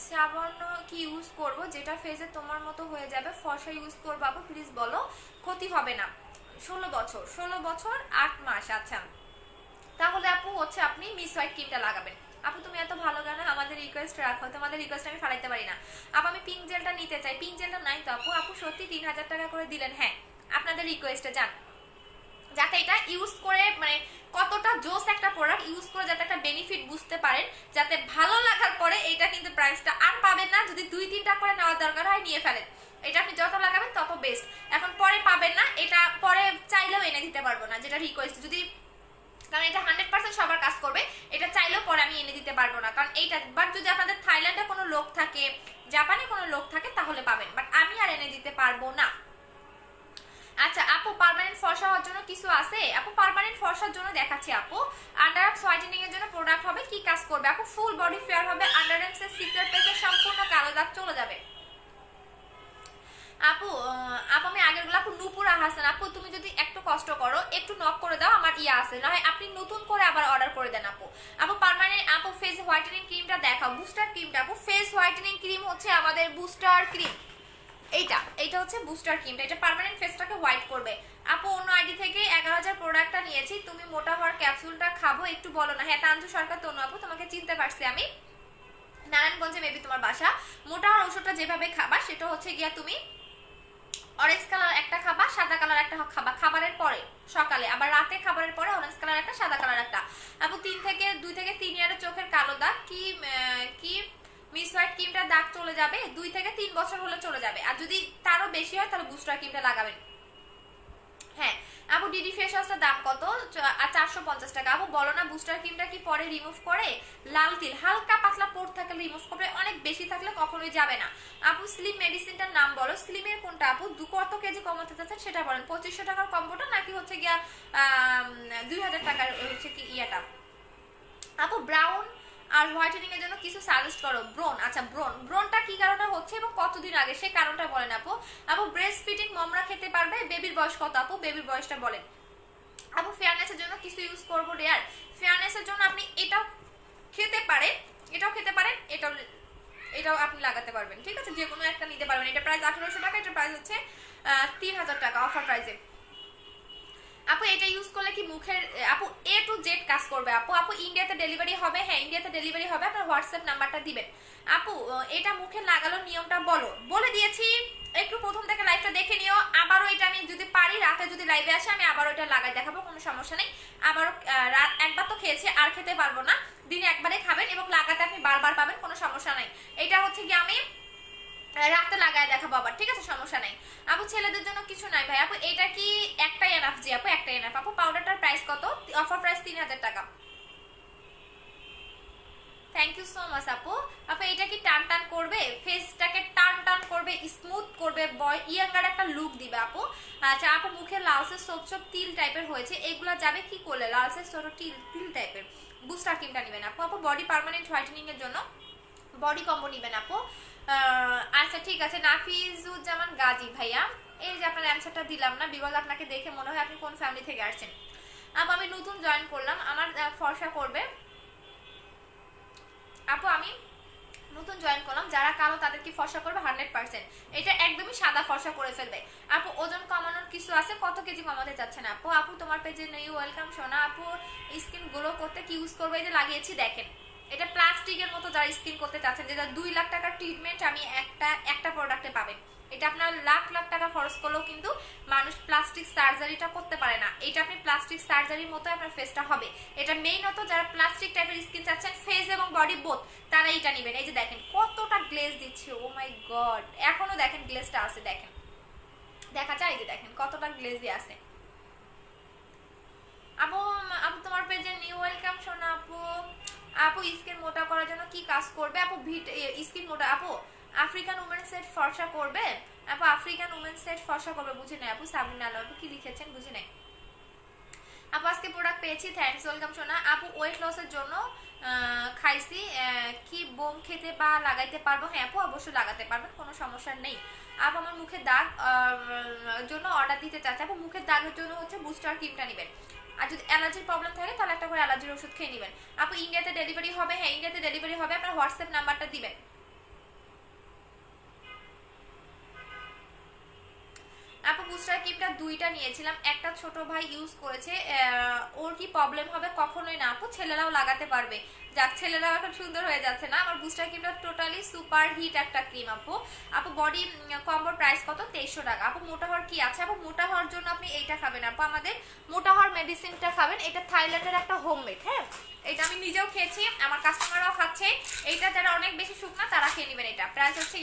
সাবান কি ইউজ করব যেটা ফেসে তোমার মতো হয়ে যাবে? ফর্সা ইউজ করবো আপু, প্লিজ বলো, ক্ষতি হবে না। 16 বছর 8 মাস, আচ্ছা তাহলে আপু হচ্ছে আপনি মিস হোয়াইট ক্রিমটা লাগাবেন আপু। তুমি এত ভালো জানো, আমাদের রিকোয়েস্ট রাখো, তোমাদের রিকোয়েস্ট আমি ফেলাইতে পারি না আপু। আমি পিঙ্ক জেলটা নিতে চাই, পিঙ্ক জেলটা নাই তো আপু। আপু সত্যি 3000 টাকা করে দিলেন, হ্যাঁ আপনাদের রিকোয়েস্টে যান, যাতে এটা ইউজ করে মানে কতটা জোস একটা প্রোডাক্ট ইউজ করে যাতে একটা বেনিফিট বুঝতে পারেন, যাতে ভালো লাগার পরে এটা কিন্তু প্রাইসটা আর পাবেন না। যদি 2-3টা করে নেওয়ার দরকার হয় নিয়ে ফেলেন, এটা আপনি যত লাগাবেন তত বেস্ট। এখন পরে পাবেন না, এটা পরে চাইলেও এনে দিতে পারবো না, যেটা রিকোয়েস্ট। যদি কারণ এটা 100% সবার কাজ করবে, এটা চাইলেও পরে আমি এনে দিতে পারবো না, কারণ এইটা। বাট যদি আপনাদের থাইল্যান্ডে কোনো লোক থাকে, জাপানে কোনো লোক থাকে তাহলে পাবেন, বাট আমি আর এনে দিতে পারবো না। আচ্ছা আপু পার্মানেন্ট ফর্সা হওয়ার জন্য কিছু আছে আপু? পার্মানেন্ট ফর্সার জন্য দেখাচ্ছি আপু। আন্ডার আর্মস হোয়াইটেনিং এর জন্য প্রোডাক্ট হবে, কি কাজ করবে আপু? ফুল বডি ফেয়ার হবে, আন্ডার আর্মস এর সিক্রেট পেজে সম্পূর্ণ কালো দাগ চলে যাবে আপু। আমি আগের গুলো আপু। নুপুর হাসান আপু, তুমি যদি একটু কষ্ট করো, একটু নক করে দাও, আমার ইয়া আছে না হয় আপনি নতুন করে আবার অর্ডার করে দেন আপু। আপু পার্মানেন্ট আপু ফেস হোয়াইটেনিং ক্রিমটা দেখাও, বুস্টার ক্রিমটা আপু। ফেস হোয়াইটেনিং ক্রিম হচ্ছে আমাদের বুস্টার ক্রিম, এইটা এটা হচ্ছে বুস্টার ক্রিমটা, এটা পার্মানেন্ট ফেসটাকে হোয়াইট করবে। আপু অন্য আইডি থেকে 11,000 প্রোডাক্টটা নিয়েছি, তুমি মোটা হওয়ার ক্যাপসুলটা খাবো একটু বলো না। হ্যাঁ তানজু সরকার, তনু আপু তোমাকে চিনতে পারছি আমি, নারায়ণগঞ্জে মেবি তোমার বাসা। মোটা হওয়ার ওষুধটা যেভাবে খাবা সেটা হচ্ছে গিয়া তুমি অরেঞ্জ কালার একটা খাবা, সাদা কালার একটা খাবা খাবারের পরে সকালে, আবার রাতে খাবারের পরে অরেঞ্জ কালার একটা, সাদা কালার একটা। আপু 2 থেকে 3 ইয়ারের চোখের কালো দাগ কি কি মিস হোয়াইট ক্রিমটা দাগ চলে যাবে? 2 থেকে 3 বছর হলে চলে যাবে, আর যদি তারও বেশি হয় তাহলে বুস্টার ক্রিমটা লাগাবেন। হ্যাঁ আপু ডিডি ফেস ওয়াশটার দাম কত? 450 টাকা। আপু বলো না বুস্টার ক্রিমটা কি পরে রিমুভ করে? লাল তিল হালকা পাতলা পোর থাকলে রিমুভ করবে, অনেক বেশি থাকলে কখনোই যাবে না। আপু স্লিম মেডিসিনটার নাম বলো। স্লিমের কোনটা আপু? কত কেজি কমাতে চাচ্ছেন সেটা বলেন। 2500 টাকার কম্বোটা নাকি হচ্ছে গিয়া 2000 টাকার হচ্ছে কি ইয়াটা? আপু ব্রাউন আর হোয়াইটেনিং এর জন্য কিছু সাজেস্ট করো। ব্রোন, আচ্ছা ব্রোনটা কি কারণে হচ্ছে এবং কতদিন আগে সেই কারণটা বলেন আপু। আপু ব্রেস্ট ফিডিং মমরা খেতে পারবে? বেবির বয়স কত আপু? বেবির বয়সটা বলেন। আপু ফেয়ারনেসের জন্য কিছু ইউজ করবো রেয়ার? ফেয়ারনেসের জন্য আপনি এটাও খেতে পারেন, এটাও খেতে পারেন, এটাও আপনি লাগাতে পারবেন, ঠিক আছে, যে কোনো একটা নিতে পারবেন। এটা প্রাইস 1800 টাকা, এটা প্রাইস হচ্ছে 3000 টাকা অফার প্রাইসে। আপু এটা ইউজ করলে কি মুখের আপু A to Z কাজ করবে আপু? আপু ইন্ডিয়াতে ডেলিভারি হবে? হ্যাঁ ইন্ডিয়াতে ডেলিভারি হবে, আপনার হোয়াটসঅ্যাপ নাম্বারটা দিবেন। আপু এটা মুখে লাগালো নিয়মটা বলে দিয়েছি, একটু প্রথম থেকে লাইভটা দেখে নিও। আবারও এটা আমি যদি পারি রাতে যদি লাইভে আসে আমি আবারও এটা লাগাই দেখাবো, কোনো সমস্যা নেই। আবারও একবার তো খেয়েছি আর খেতে পারবো না, দিনে একবারে খাবেন এবং লাগাতে আপনি বারবার পাবেন, কোনো সমস্যা নাই। এটা হচ্ছে কি আমি রাতে লাগায় দেখাবো আবার, ঠিক আছে, সমস্যা নাই। আপু ছেলেদের জন্য কিছু নাই ভাই? আপু এটা কি একটাই এনাফ? জি আপু একটাই এনাফ। আপু পাউডারটার প্রাইস কত? অফার প্রাইস 3000 টাকা। থ্যাংক ইউ সো মাচ আপু। আপু এটা কি টান টান করবে? ফেসটাকে টান টান করবে, স্মুথ করবে, ইয়াঙ্গার একটা লুক দিবে আপু। আচ্ছা আপু মুখে লালসে ছোপ ছোপ তিল টাইপের হয়েছে, এগুলা যাবে কি করলে? লালসে ছোট তিল টাইপের বুস্টার ক্রিমটা নেবেন আপু। আপু বডি পার্মানেন্ট হোয়াইটেনিং এর জন্য বডি কম্বো নেবেন আপু। আচ্ছা ঠিক আছে নাফিজুজ্জামান গাজী ভাইয়া, এই যে আপনার অ্যান্সারটা দিলাম না, বিকজ আপনাকে দেখে মনে হয় আপনি কোন ফ্যামিলি থেকে আসছেন। আপু আমি নতুন জয়েন করলাম, আমার ফর্সা করবে আপু, আমি নতুন জয়েন করলাম, যারা কালো তাদের কি ফর্সা করবে 100%, এটা একদমই সাদা ফর্সা করে ফেলবে। আপু ওজন কমানোর কিছু আছে? কত কেজি কমাতে চাচ্ছেন আপু? আপু তোমার পেজে নিউ ওয়েলকাম সোনা। আপু স্কিন গ্লো করতে কি ইউজ করবে? এই যে লাগিয়েছি দেখেন, এটা প্লাস্টিকের মতো যারা স্কিন করতে চাচ্ছেন, যেটা 2 লাখ টাকার ট্রিটমেন্ট আমি একটা প্রোডাক্টে পাবেন। এটা আপনার লাখ লাখ টাকা খরচ করলেও কিন্তু মানুষ প্লাস্টিক সার্জারিটা করতে পারে না, এটা আপনি প্লাস্টিক সার্জারির মতো আপনার ফেসটা হবে। এটা মেইনত যারা প্লাস্টিক টাইপের স্কিন চাচ্ছেন ফেস এবং বডি বোথ, তারা এটা নেবেন। এই যে দেখেন কতটা গ্লেজ দিচ্ছে, ও মাই গড, এখনো দেখেন গ্লেজটা আছে, দেখেন দেখা যায়, এই যে দেখেন কতটা গ্লেজি আছে। আপু আপু তোমার পেজে নিউ ওয়েলকাম সোনা। আপু আপু স্কিন মোটা করার জন্য কি কাজ করবে? আপু স্কিন মোটা আপু আফ্রিকান উমেন সেট ফর্সা করবে? আপু আফ্রিকান উমেন সেট ফর্সা করবে, বুঝি নাই আপু। সাবিনা আলো আপু কি লিখেছেন বুঝি নাই আপু। আজকে প্রোডাক্ট পেয়েছি, থ্যাঙ্কস ওয়েলকাম সোনা। আপু ওয়েট লসের জন্য খাইছি, কি বোম খেতে বা লাগাইতে পারবো? হ্যাঁ আপু অবশ্যই লাগাতে পারবেন, কোনো সমস্যা নেই। আপু আমার মুখের দাগ জন্য অর্ডার দিতে চাচ্ছে। আপু মুখের দাগের জন্য হচ্ছে বুস্টার ক্রিমটা নেবেন, আর যদি অ্যালার্জির প্রবলেম থাকে তাহলে একটা করে অ্যালার্জির ওষুধ খেয়ে নেবেন। আপু ইন্ডিয়াতে ডেলিভারি হবে? হ্যাঁ ইন্ডিয়াতে ডেলিভারি হবে, আপনার হোয়াটসঅ্যাপ নাম্বারটা দিবেন। আপু বুস্টার ক্রিমটা 2টা নিয়েছিলাম, একটা ছোট ভাই ইউজ করেছে, ওর কি প্রবলেম হবে? কখনোই না আপু, ছেলেরাও লাগাতে পারবে। যাক ছেলেরাও এখন সুন্দর হয়ে যাচ্ছে না। আমার বুস্টার ক্রিমটা টোটালি সুপার হিট একটা ক্রিম আপু। আপু বডি কম্বোর প্রাইস কত? 2300 টাকা। আপু মোটা হওয়ার কি আছে? আপু মোটা হওয়ার জন্য আপনি এইটা খাবেন আপু, আমাদের মোটা হওয়ার মেডিসিনটা খাবেন, এটা থাইল্যান্ডের একটা হোমমেড। হ্যাঁ এটা আমি নিজেও খেয়েছি, আমার কাস্টমাররাও খাচ্ছে, এইটা যারা অনেক বেশি শুকনা তারা খেয়ে নেবেন। এটা প্রাইস হচ্ছে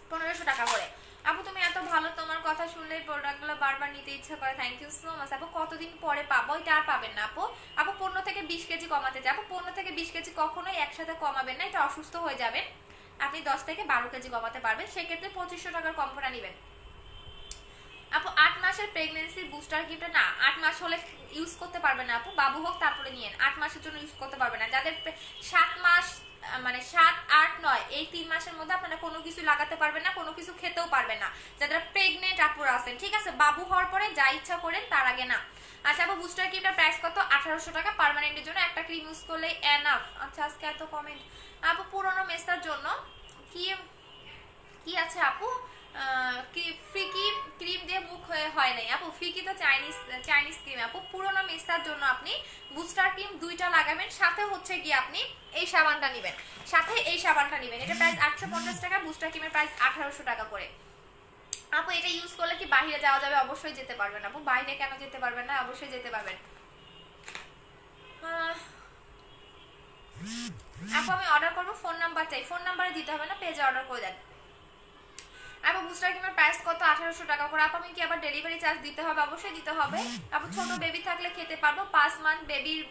1500 টাকা করে। আপু তুমি এত ভালো, তোমার কথা শুনলেই প্রোডাক্টগুলো বারবার নিতে ইচ্ছা করে, থ্যাংক ইউ সো মাচ। আপু কতদিন পরে পাবো? এটা আর পাবেন না আপু। আপু 15 থেকে 20 কেজি কমাতে চাই। আপু 15 থেকে 20 কেজি কখনোই একসাথে কমাবেন না, এটা অসুস্থ হয়ে যাবেন। আপনি 10 থেকে 12 কেজি কমাতে পারবেন, সেক্ষেত্রে 2500 টাকার কম্বোটা নেবেন। আপু 8 মাসের প্রেগনেন্সি বুস্টার ক্রিমটা না, 8 মাস হলে ইউজ করতে পারবেন না আপু, বাবু হোক তারপরে নিয়েন, 8 মাসের জন্য ইউজ করতে পারবেন না। যাদের 7 মাস মানে 7, 8, 9 এই 3 মাসের মধ্যে আপনারা কোনো কিছু লাগাতে পারবেন না, কোনো কিছু খেতেও পারবেন না, যারা প্রেগনেন্ট আপুরা আছেন, ঠিক আছে, বাবু হওয়ার পরে যা ইচ্ছা করেন, তার আগে না। আচ্ছা আপু বুস্টার ক্রিমটার প্রাইস কত? 1800 টাকা, পার্মানেন্টের জন্য একটা ক্রিম ইউজ করলে এনাফ। আচ্ছা আজকে এত কমেন্ট। আপু পুরনো মেসার জন্য কি কি আছে আপু? ফিকি ক্রিম দিয়ে মুখ হয় নাই আপু, ফিকি তো চাইনিজ ক্রিম আপু। পুরোনো মেস্তার জন্য আপনি বুস্টার ক্রিম 2টা লাগাবেন, সাথে হচ্ছে গিয়ে আপনি এই সাবানটা নেবেন, সাথে এই সাবানটা নেবেন। এটা প্রাইস 850 টাকা, বুস্টার ক্রিমের প্রাইস 1800 টাকা করে। আপু এটা ইউজ করলে কি বাইরে যাওয়া যাবে? অবশ্যই যেতে পারবেন আপু। বাইরে কেন যেতে পারবেন না? অবশ্যই যেতে পারবেন। আপু আমি অর্ডার করবো, ফোন নাম্বার চাই। ফোন নাম্বারে দিতে হবে না, পেজে অর্ডার করে দেন। আপু বুস্টার ক্রিমের প্রাইস কত? 1800 টাকা করে। আপু আমি কি আবার ডেলিভারি চার্জ দিতে হবে? অবশ্যই দিতে হবে আপু। ছোট বেবি থাকলে খেতে পারবো। 5 মান্থ বেবির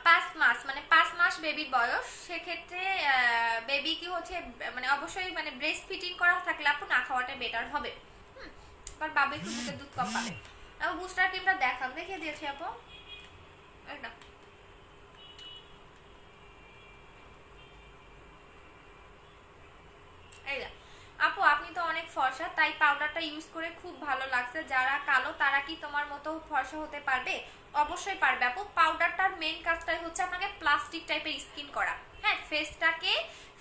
5 মাস মানে 5 মাস বেবির বয়স, সেক্ষেত্রে বেবি কি হচ্ছে মানে অবশ্যই মানে ব্রেস্ট ফিটিং করা থাকলে আপু না খাওয়াটা বেটার হবে। কারণ বাবা একটু বুকের দুধ কম পাবে। আপু বুস্টার ক্রিমটা দেখিয়ে দিয়েছি আপু। এটা এই আপু আপনি তো অনেক ফর্সা, তাই পাউডারটা ইউজ করে খুব ভালো লাগছে। যারা কালো তারা কি তোমার মতো ফর্সা হতে পারবে? অবশ্যই পারবে আপু। পাউডারটার মেইন কাজটাই হচ্ছে আপনাকে প্লাস্টিক টাইপের স্কিন করা। হ্যাঁ,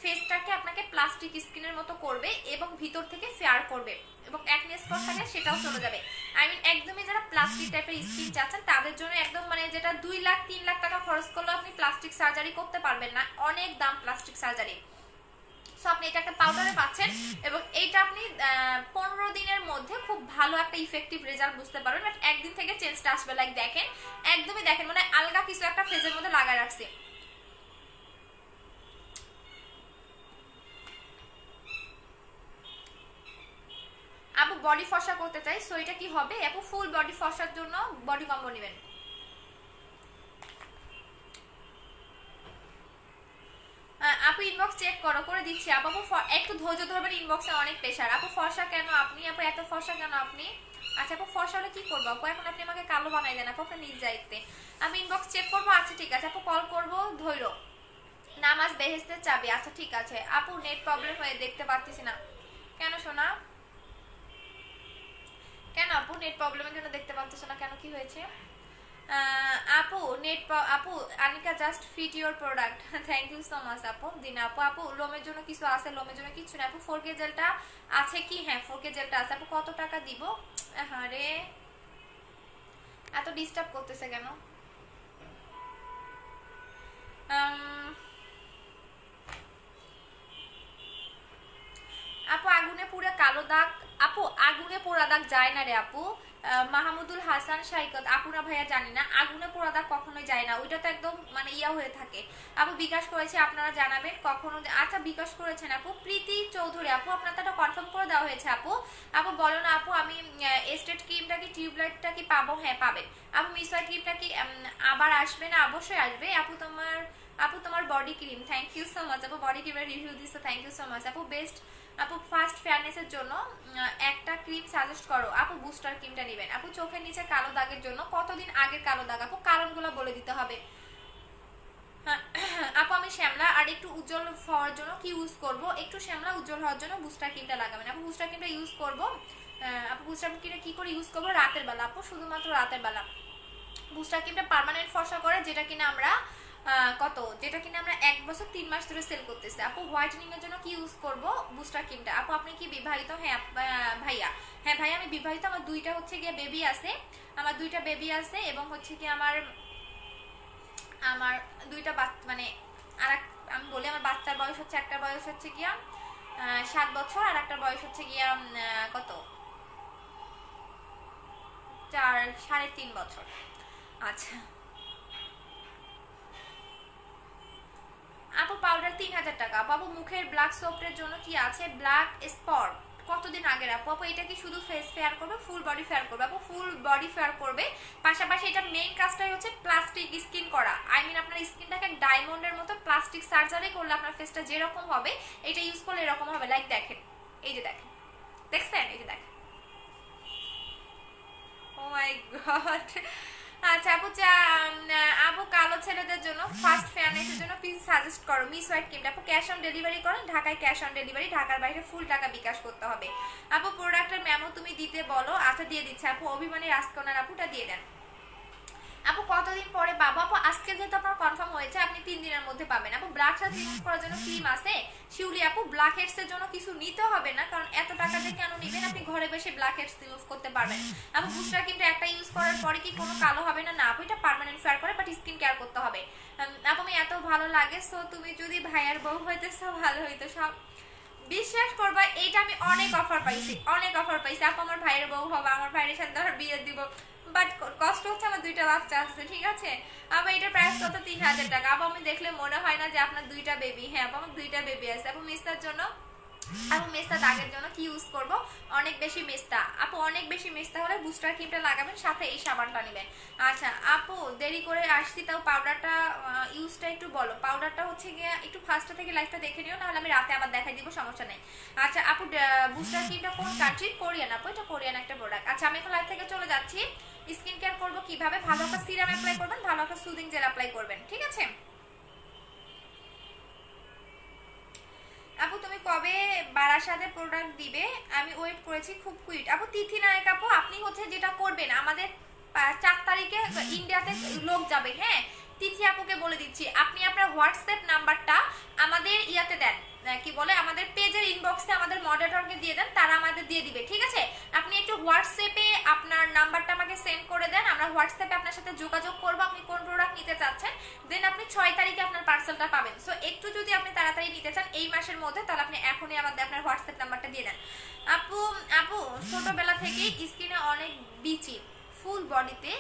ফেসটাকে আপনাকে প্লাস্টিক স্কিনের মতো করবে এবং ভিতর থেকে ফেয়ার করবে, এবং একনে স্পট থাকলে সেটাও চলে যাবে। আই মিন একদমই যারা প্লাস্টিক টাইপের স্কিন চাচ্ছেন তাদের জন্য একদম মানে যেটা 2 লাখ 3 লাখ টাকা খরচ করলেও আপনি প্লাস্টিক সার্জারি করতে পারবেন না, অনেক দাম প্লাস্টিক সার্জারি। সো আপনি এটা একটা পাউডারে পাচ্ছেন, এবং এইটা আপনি 15 দিনের মধ্যে খুব ভালো একটা ইফেক্টিভ রেজাল্ট বুঝতে পারবেন। বাট একদিন থেকে চেঞ্জটা আসবে। লাইক দেখেন, একদমই দেখেন মানে আলগা কিছু একটা ফেজের মধ্যে লাগায় রাখছি। আপু বডি ফসা করতে চাই, সো এটা কি হবে আপু? ফুল বডি ফসার জন্য বডি কম্বো নেবেন। আপু ইনবক্স চেক করে দিচ্ছি আপু। একটু ধৈর্য ধরবেন, ইনবক্সে অনেক প্রেশার। আপু ফর্সা কেন আপনি? আপু এত ফর্সা কেন আপনি? আচ্ছা আপু ফর্সা হলে কি করবো আপু? এখন আপনি আমাকে কালো বানাই দেন আপু, আপনার নিজ দায়িত্বে। আমি ইনবক্স চেক করবো। আচ্ছা ঠিক আছে আপু, কল করবো। ধৈর্য নামাজ বেহেস্তের চাবি। আচ্ছা ঠিক আছে আপু, নেট প্রবলেম হয়ে দেখতে পাচ্ছি না। কেন শোনা? কেন আপু নেট প্রবলেমের জন্য দেখতে পাচ্ছ না কেন? কি হয়েছে আপু? আপু Anika just fit your product. Thank you so much আপু। দিন আপু। আপু লোমের জন্য কিছু আছে? লোমের জন্য কিছু না আপু। 4K জেলটা আছে কি? হ্যাঁ 4K জেলটা আছে আপু। কত টাকা দিব? হ্যাঁ রে, এত ডিস্টার্ব করতেছে কেন? আপু আগুনে পুরো কালো দাগ। আপু আগুনে পোড়া দাগ যায় না রে আপু। মাহমুদুল হাসান সাইকত আপুরা ভাইয়া জানি না, আগুনে পোড়া দাগ কখনোই যায় না, ওইটা তো একদম মানে ইয়া হয়ে থাকে। আপু বিকাশ করেছে, আপনারা জানাবেন কখনো। আচ্ছা বিকাশ করেছেন আপু। প্রীতি চৌধুরী আপু, আপনার তো কনফার্ম করে দেওয়া হয়েছে আপু। আপু বলো না আপু, আমি এস্টেট ক্রিমটা কি টিউবলাইটটা কি পাবো? হ্যাঁ পাবেন আপু। মিসওয়াইট ক্রিমটা কি আবার আসবে? না অবশ্যই আসবে আপু। তোমার body cream, thank you so much আপু। বডি ক্রিমের রিভিউ দিচ্ছে, থ্যাংক ইউ সো মাচ আপু। বেস্ট আপু ফার্স্ট ফেয়ারনেসের জন্য একটা ক্রিম সাজেস্ট করো আপু। বুস্টার ক্রিমটা নেবেন আপু। চোখের নিচে কালো দাগের জন্য কতদিন আগের কালো দাগ আপু? কারণগুলো বলে দিতে হবে। আপু আমি শ্যামলা আর একটু উজ্জ্বল হওয়ার জন্য কি ইউজ করব? একটু শ্যামলা উজ্জ্বল হওয়ার জন্য বুস্টার ক্রিমটা লাগাবেন আপু। বুস্টার ক্রিমটা ইউজ করব আপু। বুস্টার ক্রিমটা কি করে ইউজ করব? রাতের বেলা আপু, শুধুমাত্র রাতের বেলা। বুস্টার ক্রিমটা পার্মানেন্ট ফর্সা করে, যেটা কিনা আমরা যেটা কিনা আমরা 1 বছর 3 মাস ধরে সেল করতেছি আপু। হোয়াইটেনিং এর জন্য কি ইউজ করব? বুস্টার ক্রিমটা আপু। আপনি কি বিবাহিত? হ্যাঁ ভাইয়া। হ্যাঁ ভাইয়া আমি বিবাহিত। আমার 2টা হচ্ছে গিয়ে বেবি আছে। আমার 2টা বেবি আছে, এবং হচ্ছে কি আমার 2টা মানে আমি বলি আমার বাচ্চার বয়স হচ্ছে, একটা বয়স হচ্ছে গিয়া 7 বছর, আর একটা বয়স হচ্ছে গিয়া কত 3.5 বছর। আচ্ছা আপু পাউডার 3000 টাকা আপু। মুখের ব্ল্যাক সোপের জন্য কি আছে? ব্ল্যাক স্পট কতদিন আগের আপু? আপু এটা কি শুধু ফেস ফেয়ার করবে? ফুল বডি ফেয়ার করবে আপু। ফুল বডি ফেয়ার করবে, পাশাপাশি এটা মেইন কাজটাই হচ্ছে প্লাস্টিক স্কিন করা। আই মিন আপনার স্কিনটাকে ডায়মন্ডের মতো প্লাস্টিক সার্জারি করলে আপনার ফেসটা যেরকম হবে, এটা ইউজ করলে এরকম হবে। লাইক দেখেন, এই যে দেখেন, দেখছেন? এই যে দেখেন। ও মাই গড। আচ্ছা আপু আপু কালো ছেলেদের জন্য ফার্স্ট ফেয়ারনেসের জন্য প্লিজ সাজেস্ট করো মিস হোয়াইট ক্রিমটা আপু। ক্যাশ অন ডেলিভারি করেন? ঢাকায় ক্যাশ অন ডেলিভারি, ঢাকার বাইরে ফুল টাকা বিকাশ করতে হবে আপু। প্রোডাক্টের মেমো তুমি দিতে বলো। আচ্ছা দিয়ে দিচ্ছে আপু। অভিমানী রাজকন্যার আপুটা দিয়ে দেন আপু কতদিন পরে পাবো? আপু আজকে যেহেতু আপনার কনফার্ম হয়েছে আপনি 3 দিনের মধ্যে পাবেন। আপু ব্ল্যাক হেডস রিমুভ করার জন্য ক্রিম আছে শিউলি আপু, ব্ল্যাক হেডস এর জন্য কিছু নিতে হবে না, কারণ এত টাকা দিয়ে কেন নেবেন, আপনি ঘরে বসে ব্ল্যাক হেডস রিমুভ করতে পারবেন। আপু বুস্টার ক্রিমটা একটা ইউজ করার পরে কি কোনো কালো হবে না? না আপু, এটা পার্মানেন্ট ফেয়ার করে, বাট স্কিন কেয়ার করতে হবে। আপু আমি এত ভালো লাগে, সো তুমি যদি ভাইয়ার বউ হইতেছো ভালো হইতো সব। বিশ্বাস করবা এইটা আমি অনেক অফার পাইছি, অনেক অফার পাইছি। আপু আমার ভাইয়ের বউ হবে, আমার ভাইয়ের সাথে ধর বিয়ে দিব, বাট কষ্ট হচ্ছে, আমার 2টা বাচ্চা আছে, ঠিক আছে। আবার এটার প্রাইস কত? 3000 টাকা। আপু আমি দেখলে মনে হয় না যে আপনার 2টা বেবি। হ্যাঁ আপু আমার 2টা বেবি আছে। আপু মিস্তার জন্য, আপু মেস্তা দাগের জন্য কি ইউজ করব? অনেক বেশি মেস্তা। আপু অনেক বেশি মেস্তা হলে বুস্টার ক্রিমটা লাগাবেন, সাথে এই সাবানটা নেবেন। আচ্ছা আপু দেরি করে আসছি, তাও পাউডারটা ইউজটা একটু বলো। পাউডারটা হচ্ছে গিয়ে একটু ফার্স্ট থেকে লাইফটা দেখে নিও, নাহলে আমি রাতে আবার দেখাই দিব, সমস্যা নেই। আচ্ছা আপু বুস্টার ক্রিমটা কোন কান্ট্রি? কোরিয়ান আপু, এটা কোরিয়ান একটা প্রোডাক্ট। আচ্ছা আমি এখন লাইফ থেকে চলে যাচ্ছি। স্কিন কেয়ার করবো কিভাবে? ভালো একটা সিরাম অ্যাপ্লাই করবেন, ভালো একটা সুদিং জেল অ্যাপ্লাই করবেন, ঠিক আছে। আপু তুমি কবে বারাসাতে প্রোডাক্ট দিবে? আমি ওয়েট করেছি, খুব কুইট। আপু তিথি নায়ক আপু, আপনি হচ্ছে যেটা করবেন, আমাদের 4 তারিখে ইন্ডিয়াতে লোক যাবে, হ্যাঁ। তিথি আপুকে বলে দিচ্ছি, আপনি আপনার হোয়াটসঅ্যাপ নাম্বারটা আমাদের ইয়াতে দেন, কি বলে আমাদের পেজের ইনবক্সে আমাদের মডারেটরকে দিয়ে দেন, তারা আমাদের দিয়ে দিবে, ঠিক আছে। আপনি একটু হোয়াটসঅ্যাপে আপনার নাম্বারটা আমাকে সেন্ড করে দেন, আমরা হোয়াটসঅ্যাপে আপনার সাথে যোগাযোগ করবো, আপনি কোন প্রোডাক্ট নিতে চাচ্ছেন। দেন আপনি 6 তারিখে আপনার পার্সেলটা পাবেন। সো একটু যদি আপনি তাড়াতাড়ি নিতে চান এই মাসের মধ্যে, তাহলে আপনি এখনই আমাদের আপনার হোয়াটসঅ্যাপ নাম্বারটা দিয়ে দেন। আপু আপু ছোটবেলা থেকেই স্কিনে অনেক বিচি, ফুল বডিতে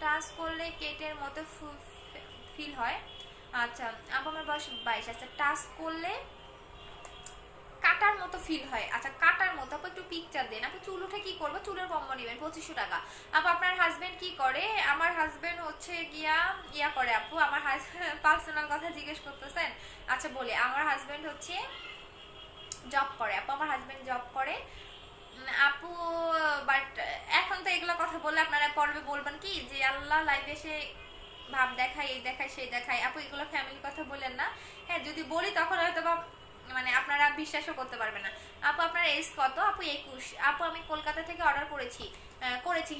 টাচ করলে কেটের মতো ফিল হয়। আচ্ছা আপু আমার বয়স 22। আচ্ছা টাচ করলে কাটার মতো ফিল হয়। আচ্ছা কাটার মতো, আপু একটু পিকচার দেন। আপু চুল উঠে কি করবো? চুলের কম্বো নেবেন 2500 টাকা। আপু আপনার হাজবেন্ড কি করে? আমার হাজবেন্ড হচ্ছে ইয়া করে আপু, আমার পার্সোনাল কথা জিজ্ঞেস করতেছেন। আচ্ছা বলি, আমার হাজবেন্ড হচ্ছে জব করে আপু, আমার হাজবেন্ড জব করে আপু। বাট এখন তো এগুলো কথা বললে আপনারা পর্বে বলবেন কি যে আল্লাহ লাইভে এসে ভাব দেখায়, এই দেখায়, সেই দেখায়। আপু এগুলো ফ্যামিলি কথা বলেন না। হ্যাঁ যদি বলি তখন হয়তো বা মানে আপনারা বিশ্বাসও করতে পারবেন না। আপু আপনার এজ কত? আপু 21। আপু আমি কলকাতা থেকে অর্ডার করেছি।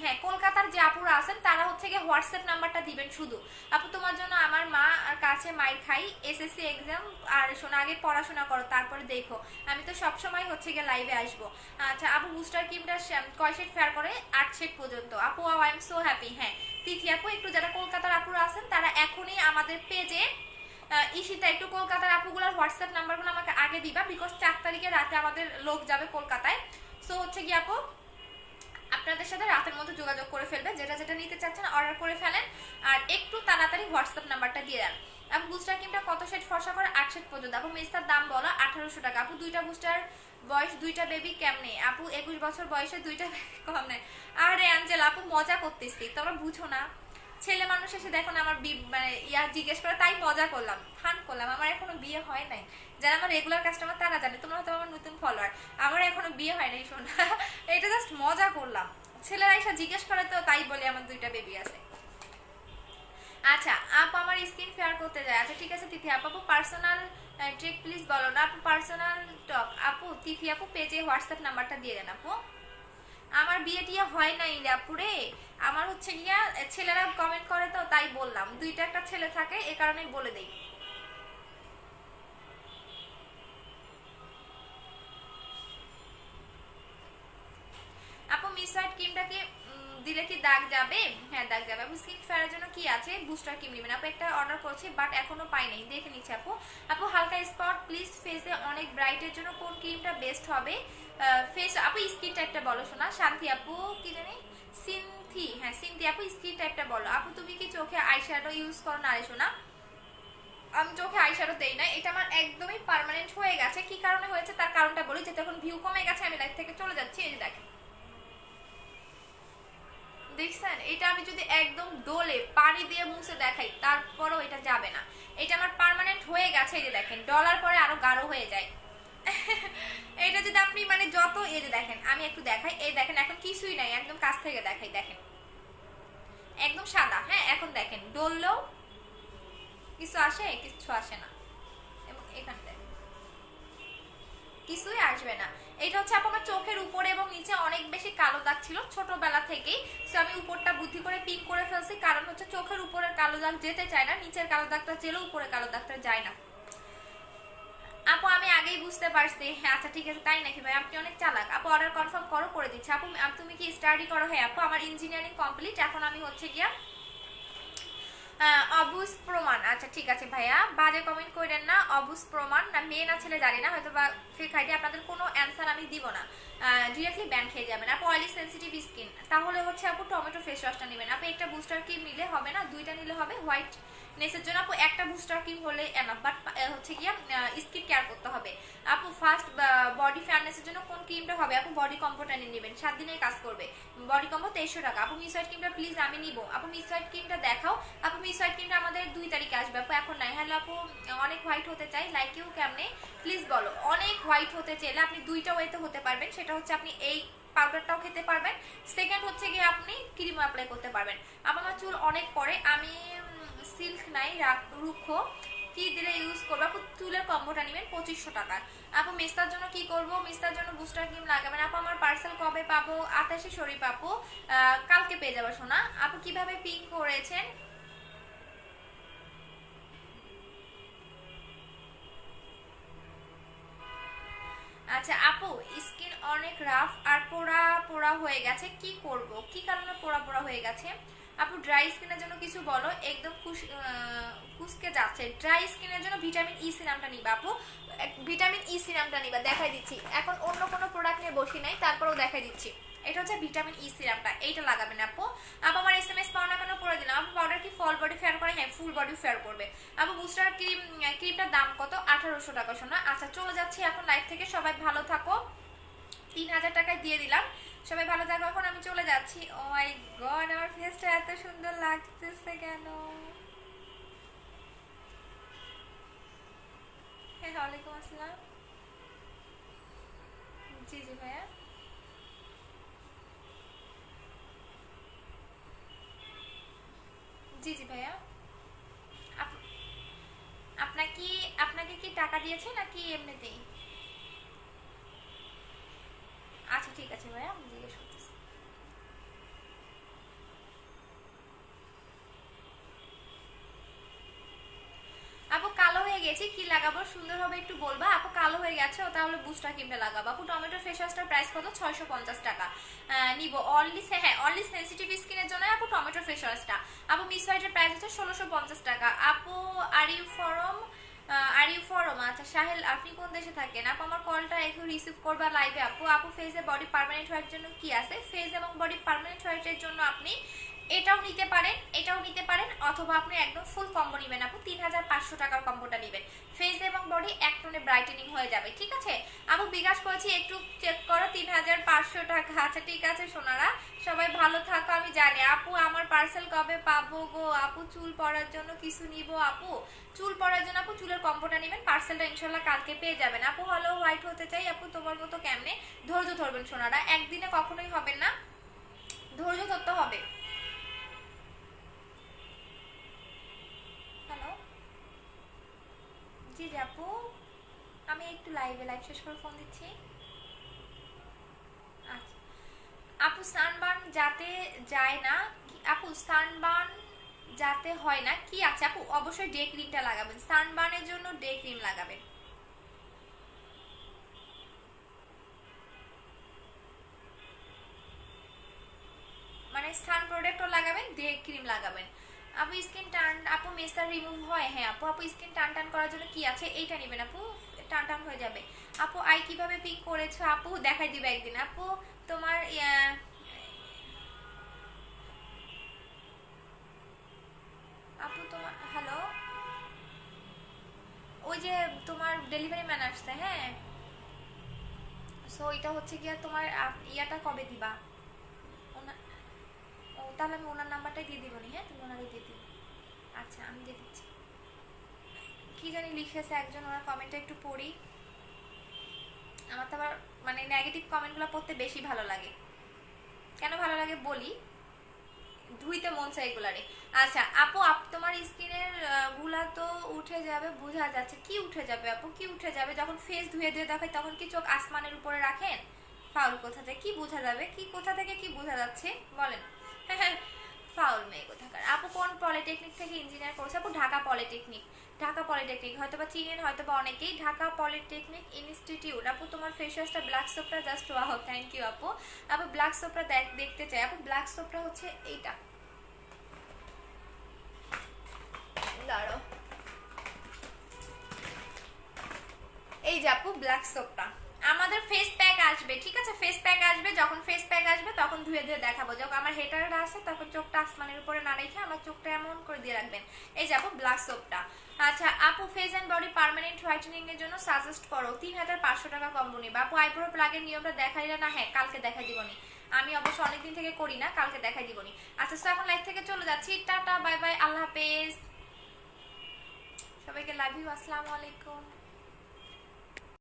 হ্যাঁ কলকাতার যে আপুরা আছেন তারা হচ্ছে গিয়ে হোয়াটসঅ্যাপ নাম্বারটা দিবেন শুধু। আপু তোমার জন্য আমার মা আর কাছে মাইর খাই, এসএসসি এক্সাম আর শোনা, আগে পড়াশোনা করো তারপরে দেখো, আমি তো সবসময় হচ্ছে গিয়ে লাইভে আসবো। আচ্ছা আপু বুস্টার ক্রিমটা কয় শেড ফেয়ার করে? 8 শেড পর্যন্ত। আপু আই এম সো হ্যাপি। হ্যাঁ তিথি আপু একটু যারা কলকাতার আপুরা আছেন তারা এখনই আমাদের পেজে ইশিতা একটু কলকাতার আপুগুলোর হোয়াটসঅ্যাপ নাম্বারগুলো আমাকে আগে দিবা, বিকজ 4 তারিখে রাতে আমাদের লোক যাবে কলকাতায়। সো হচ্ছে কি আপু আপনাদের সাথে রাতের মধ্যে যোগাযোগ করে ফেলবে, যেটা যেটা নিতে চাচ্ছেন অর্ডার করে ফেলেন, আর একটু তাড়াতাড়ি হোয়াটসঅ্যাপ নাম্বারটা দিয়ে দেন। আপু বুস্টার ক্রিমটা কত শেড ফর্সা করে? 8 শেড পর্যন্ত। আপু মেস্তার দাম বলো? 1800 টাকা। আপু 2টা বুস্টার বয়স 2টা বেবি কেমনে? আপু 21 বছর বয়সে 2টা বেবি কম নেই। আরে অ্যাঞ্জেলা আপু মজা করতেছি, তোমরা বুঝো না। ছেলে মানুষ এসে দেখো না আমার মানে ইয়া জিজ্ঞেস করে, তাই মজা করলাম, ফান করলাম। আমার এখনো বিয়ে হয় নাই, যারা আমার রেগুলার কাস্টমার তারা জানে, তোমরা হয়তো আমার নতুন ফলোয়ার, আমার এখনো বিয়ে হয় নাই শোনা। এটা জাস্ট মজা করলাম। ছেলেরা এসে জিজ্ঞেস করে তো তাই বলে আমার 2টা বেবি আছে। আচ্ছা আপু আমার স্কিন ফেয়ার করতে যায়। আচ্ছা ঠিক আছে তিথি আপু, পার্সোনাল ট্রিক প্লিজ বলো না আপু, পার্সোনাল টক আপু। তিথি আপু পেজে হোয়াটসঅ্যাপ নাম্বারটা দিয়ে দেন আপু। আমার বিয়ে টিয়ে হয় নাই আপুরে, আমার হচ্ছে গিয়া ছেলেরা কমেন্ট করে তো তাই বললাম, 2টা একটা ছেলে থাকে এ কারণেই বলে দেই। আপু মিস হোয়াইট ক্রিমটা কি দিলে কি দাগ যাবে? হ্যাঁ দাগ যাবে। আপু স্কিন ফেয়ারের জন্য কি আছে? বুস্টার ক্রিম নেবেন। আপু একটা অর্ডার করছি বাট এখনো পাই নাই, দেখে নিচ্ছি আপু। আপু হালকা স্পট প্লিজ ফেসে অনেক ব্রাইটের জন্য কোন ক্রিমটা বেস্ট হবে? ফেস আপু স্কিন টাইপটা বলো শোনা। শান্তি আপু কি জানি সিনথি, হ্যাঁ সিনথি আপু স্কিন টাইপটা বলো। আপু তুমি কি চোখে আইশ্যাডো ইউজ করো? না রে শোনা আমি চোখে আইশ্যাডো দেই না, এটা আমার একদমই পার্মানেন্ট হয়ে গেছে। কি কারণে হয়েছে তার কারণটা বলি, যেটা এখন ভিউ কমে গেছে আমি লাইভ থেকে চলে যাচ্ছি। এই যে দেখেন দেখছেন, এটা আমি যদি একদম ডোলে পানি দিয়ে মুছে দেখাই তারপরও এটা যাবে না, এটা আমার পার্মানেন্ট হয়ে গেছে। এই যে দেখেন ডলার পরে আরো গাঢ় হয়ে যায়। এটা যদি আপনি মানে যত, এই যে দেখেন আমি একটু দেখাই, এই দেখেন এখন কিছুই নাই, একদম কাছ থেকে দেখাই, দেখেন একদম সাদা। হ্যাঁ এখন দেখেন ডললেও কিছু আসে, কিছু আসে না, এবং এখানে দেখেন কিছুই আসবে না। এটা হচ্ছে আপু আমার চোখের উপরে এবং নিচে অনেক বেশি কালো দাগ ছিল ছোটবেলা থেকেই, সো আমি উপরটা বুদ্ধি করে পিঙ্ক করে ফেলছি, কারণ হচ্ছে চোখের উপরের কালো দাগ যেতে চায় না, নিচের কালো দাগটা যেলেও উপরে কালো দাগটা যায় না। আপু আমি আগেই বুঝতে পারছি। হ্যাঁ আচ্ছা ঠিক আছে, তাই নাকি ভাই, আপনি অনেক চালাক। আপু অর্ডার কনফার্ম করো, করে দিচ্ছি। আপু তুমি কি স্টাডি করো? হ্যাঁ আপু আমার ইঞ্জিনিয়ারিং কমপ্লিট, এখন আমি হচ্ছে গিয়া অবুজ প্রমাণ। আচ্ছা ঠিক আছে ভাইয়া, বাজে কমেন্ট করেন না। অবুজ প্রমাণ না মেয়ে না ছেলে জানি না, হয়তো বা ফেক আইডি, আপনাদের কোনো অ্যান্সার আমি দিব না, ডিরেক্টলি ব্যান খেয়ে যাবেন। আপু অয়েলি সেন্সিটিভ স্কিন, তাহলে হচ্ছে আপু টমেটো ফেস ওয়াশটা নেবেন। আপু একটা বুস্টার ক্রিম নিলে হবে না, দুইটা নিলে হবে। হোয়াইট নেসের জন্য আপু একটা বুস্টার ক্রিম হলে এনাফ, বাট হচ্ছে গিয়া স্কিন কেয়ার করতে হবে। আপু ফার্স্ট বডি ফেয়ারনেসের জন্য কোন ক্রিমটা হবে? আপু বডি কম্পোটা নিয়ে নেবেন, 7 দিনের কাজ করবে। বডি কম্পো 2300 টাকা। আপু মিস হোয়াইট ক্রিমটা প্লিজ আমি নিব। আপু মিস হোয়াইট ক্রিমটা দেখাও। আপু মিস হোয়াইট ক্রিমটা আমাদের 2 তারিখে আসবে আপু, এখন নাই। হ্যালো আপু, অনেক হোয়াইট হতে চাই, লাইক ইউ কেমনে প্লিজ বলো। অনেক হোয়াইট হতে চাইলে আপনি দুইটা ওয়েতে হতে পারবেন, সেটা হচ্ছে আপনি এই পাউডারটাও খেতে পারবেন, সেকেন্ড হচ্ছে গিয়ে আপনি ক্রিম অ্যাপ্লাই করতে পারবেন। আমার চুল অনেক পরে, আমি সিল্ক নাই, রুক্ষ, কি দিলে ইউজ করবো? আপু চুলের কম্বোটা নেবেন 2500 টাকা। আপু মিস্তার জন্য কি করব? মিস্তার জন্য বুস্টার ক্রিম লাগাবেন। আপু আমার পার্সেল কবে পাবো? 28 শরীফ আপু, কালকে পেয়ে যাবো সোনা। আপু কিভাবে পিঙ্ক করেছেন? আচ্ছা আপু স্কিন অনেক রাফ আর পোড়া পোড়া হয়ে গেছে, কি করব? কি কারণে পোড়া পোড়া হয়ে গেছে? আপু ড্রাই স্কিনের জন্য কিছু বলো, একদম খুশকে যাচ্ছে। ড্রাই স্কিনের জন্য ভিটামিন ই সিরামটা নিবা আপু, ভিটামিন ই সিরামটা নিবা, দেখাই দিচ্ছি। এখন অন্য কোনো প্রোডাক্ট নিয়ে বসি নাই, তারপরেও দেখাই দিচ্ছি। এটা হচ্ছে ভিটামিন ই সিরামটা, এইটা লাগাবেন আপু। আপু আমার এসএমএস পাও না কেন পরে দিলাম। আপু পাউডার কি ফল বডি ফেয়ার করে? হ্যাঁ ফুল বডি ফেয়ার করবে। আপু বুস্টার ক্রিমটার দাম কত? 1800 টাকা শোনা। আচ্ছা চলে যাচ্ছি এখন লাইভ থেকে, সবাই ভালো থাকো। 3000 টাকায় দিয়ে দিলাম, সবাই ভালো থাকো। এখন আমি চলে যাচ্ছি। ও মাই গড, আমার ফেসটা এত সুন্দর লাগতেছে কেন? হ্যাঁ ওয়ালাইকুম আসসালাম। জি জি ভাইয়া। জি জি ভাইয়া। আপনাকে আপনাকে কি টাকা দিয়েছে নাকি এমনিতেই? আচ্ছা ঠিক আছে ভাইয়া, আমি জিজ্ঞেস করতেছি। আপু কালো হয়ে গেছি, কি লাগাবো? সুন্দর হবে একটু বলবা। আপু কালো হয়ে গেছে, ও তাহলে বুস্টার ক্রিমটা লাগাবো। আপু টমেটো ফেস ওয়াশটার প্রাইস কত? 650 টাকা। নিব অনলি, হ্যাঁ অনলি সেনসিটিভ স্কিনের জন্য আপু টমেটো ফেস ওয়াশটা। আপু মিস হোয়াইটের প্রাইস হচ্ছে 1650 টাকা। আপু are you from, are you from, আচ্ছা সাহেল আপনি কোন দেশে থাকেন? আপু আমার কলটা একটু রিসিভ করবা লাইভে। আপু আপু ফেসে বডি পার্মানেন্ট হওয়ার জন্য কি আছে? ফেস এবং বডি পার্মানেন্ট হওয়ার জন্য আপনি এটাও নিতে পারেন, এটাও নিতে পারেন, অথবা আপনি একদম ফুল কম্বো নেবেন আপু, 3500 টাকার কম্বোটা নেবেন। ফেস এবং বডি এক টোনে ব্রাইটেনিং হয়ে যাবে, ঠিক আছে? আপু বিকাশ করেছি, একটু চেক করো, 3500 টাকা। আচ্ছা ঠিক আছে সোনারা, সবাই ভালো থাকো। আমি জানি আপু আমার পার্সেল কবে পাবো গো? আপু চুল পড়ার জন্য কিছু নিব আপু, চুল পড়ার জন্য আপু চুলের কম্বোটা নেবেন, পার্সেলটা ইনশাল্লাহ কালকে পেয়ে যাবেন। আপু হলো হোয়াইট হতে চাই আপু, তোমার মতো কেমনে? ধৈর্য ধরবেন সোনারা, একদিনে কখনোই হবে না, ধৈর্য ধরতে হবে। হ্যালো, জি জি আপু, আমি একটু লাইভ শেষ করে ফোন দিচ্ছি। আচ্ছা আপু সানবার্ন যাতে যায় না আপু, সানবার্ন যাতে হয় না কি আছে আপু? অবশ্যই ডে ক্রিমটা লাগাবেন, সানবার্নের জন্য ডে ক্রিম লাগাবেন। মানে সান প্রোডাক্টও লাগাবেন, ডে ক্রিম লাগাবেন। আপু স্কিন টান, আপু মেস্টার রিমুভ হয়? হ্যাঁ আপু। আপু স্কিন টান টান করার জন্য কি আছে? এইটা নেবেন আপু, টান টান হয়ে যাবে। আপু আই কিভাবে পিক করেছো? আপু দেখাই দিবে একদিন আপু। তোমার আপু তোমার, হ্যালো, ওই যে তোমার ডেলিভারি ম্যান আসছে, হ্যাঁ, সো এটা হচ্ছে গিয়া তোমার ইয়াটা কবে দিবা? ও তাহলে আমি ওনার নাম্বারটাই দিয়ে দিব নি, হ্যাঁ তুমি ওনারই দিয়ে দিও। আচ্ছা আমি দিয়ে দিচ্ছি। কি জানি লিখেছে একজন, ওনার কমেন্টটা একটু পড়ি। আমার তো আবার মানে নেগেটিভ কমেন্টগুলো পড়তে বেশি ভালো লাগে। কেন ভালো লাগে বলি, ধুইতে মন চাই এগুলারে। আচ্ছা আপু, তোমার স্কিনের গুলা তো উঠে যাবে বোঝা যাচ্ছে। কি উঠে যাবে আপু, কি উঠে যাবে? যখন ফেস ধুয়ে ধুয়ে দেখাই তখন কি চোখ আসমানের উপরে রাখেন? ফাউল কোথা থেকে কি বোঝা যাবে, কি কোথা থেকে কি বোঝা যাচ্ছে বলেন? ফাউল মেয়ে কোথাকার। আপু কোন পলিটেকনিক থেকে ইঞ্জিনিয়ার করছে? আপু ঢাকা পলিটেকনিক। ঢাকা পলিটেকনিক হয়তো বা চিনেন, হয়তো বা অনেকেই। Dhaka polytechnic institute. আপু তোমার ফেস ওয়াশটা ব্ল্যাক সোপটা জাস্ট ওয়াও, থ্যাংক ইউ আপু। আপু ব্ল্যাক সোপটা দেখতে চাই। আপু ব্ল্যাক সোপটা হচ্ছে এইটা, দাঁড়ো, এই যে আপু ব্ল্যাক সোপটা। আমাদের ফেস প্যাক আসবে, ঠিক আছে, ফেস প্যাক আসবে। যখন ফেস প্যাক আসবে তখন ধুয়ে ধুয়ে দেখাবো। যখন আমার হেটাররা আসে তখন চোখটা আসমানের উপরে না রেখে আমার চোখটা এমন করে দিয়ে রাখবেন। এই যে আপু ব্ল্যাক সোপটা। আচ্ছা আপু, face and body permanent whitening এর জন্য সাজেস্ট করো। 3500 টাকা কম্বো নিবা। আপু আইব্রো প্লাগের নিয়মটা দেখাইলে না? হ্যাঁ কালকে দেখাই দিবনি, আমি অবশ্য অনেকদিন থেকে করি না, কালকে দেখাই দিবনি। আচ্ছা তো এখন লাইভ থেকে চলে যাচ্ছি, টাটা বাই বাই, আল্লাহ হাফেজ সবাইকে, লাভ ইউ, আসসালামু আলাইকুম।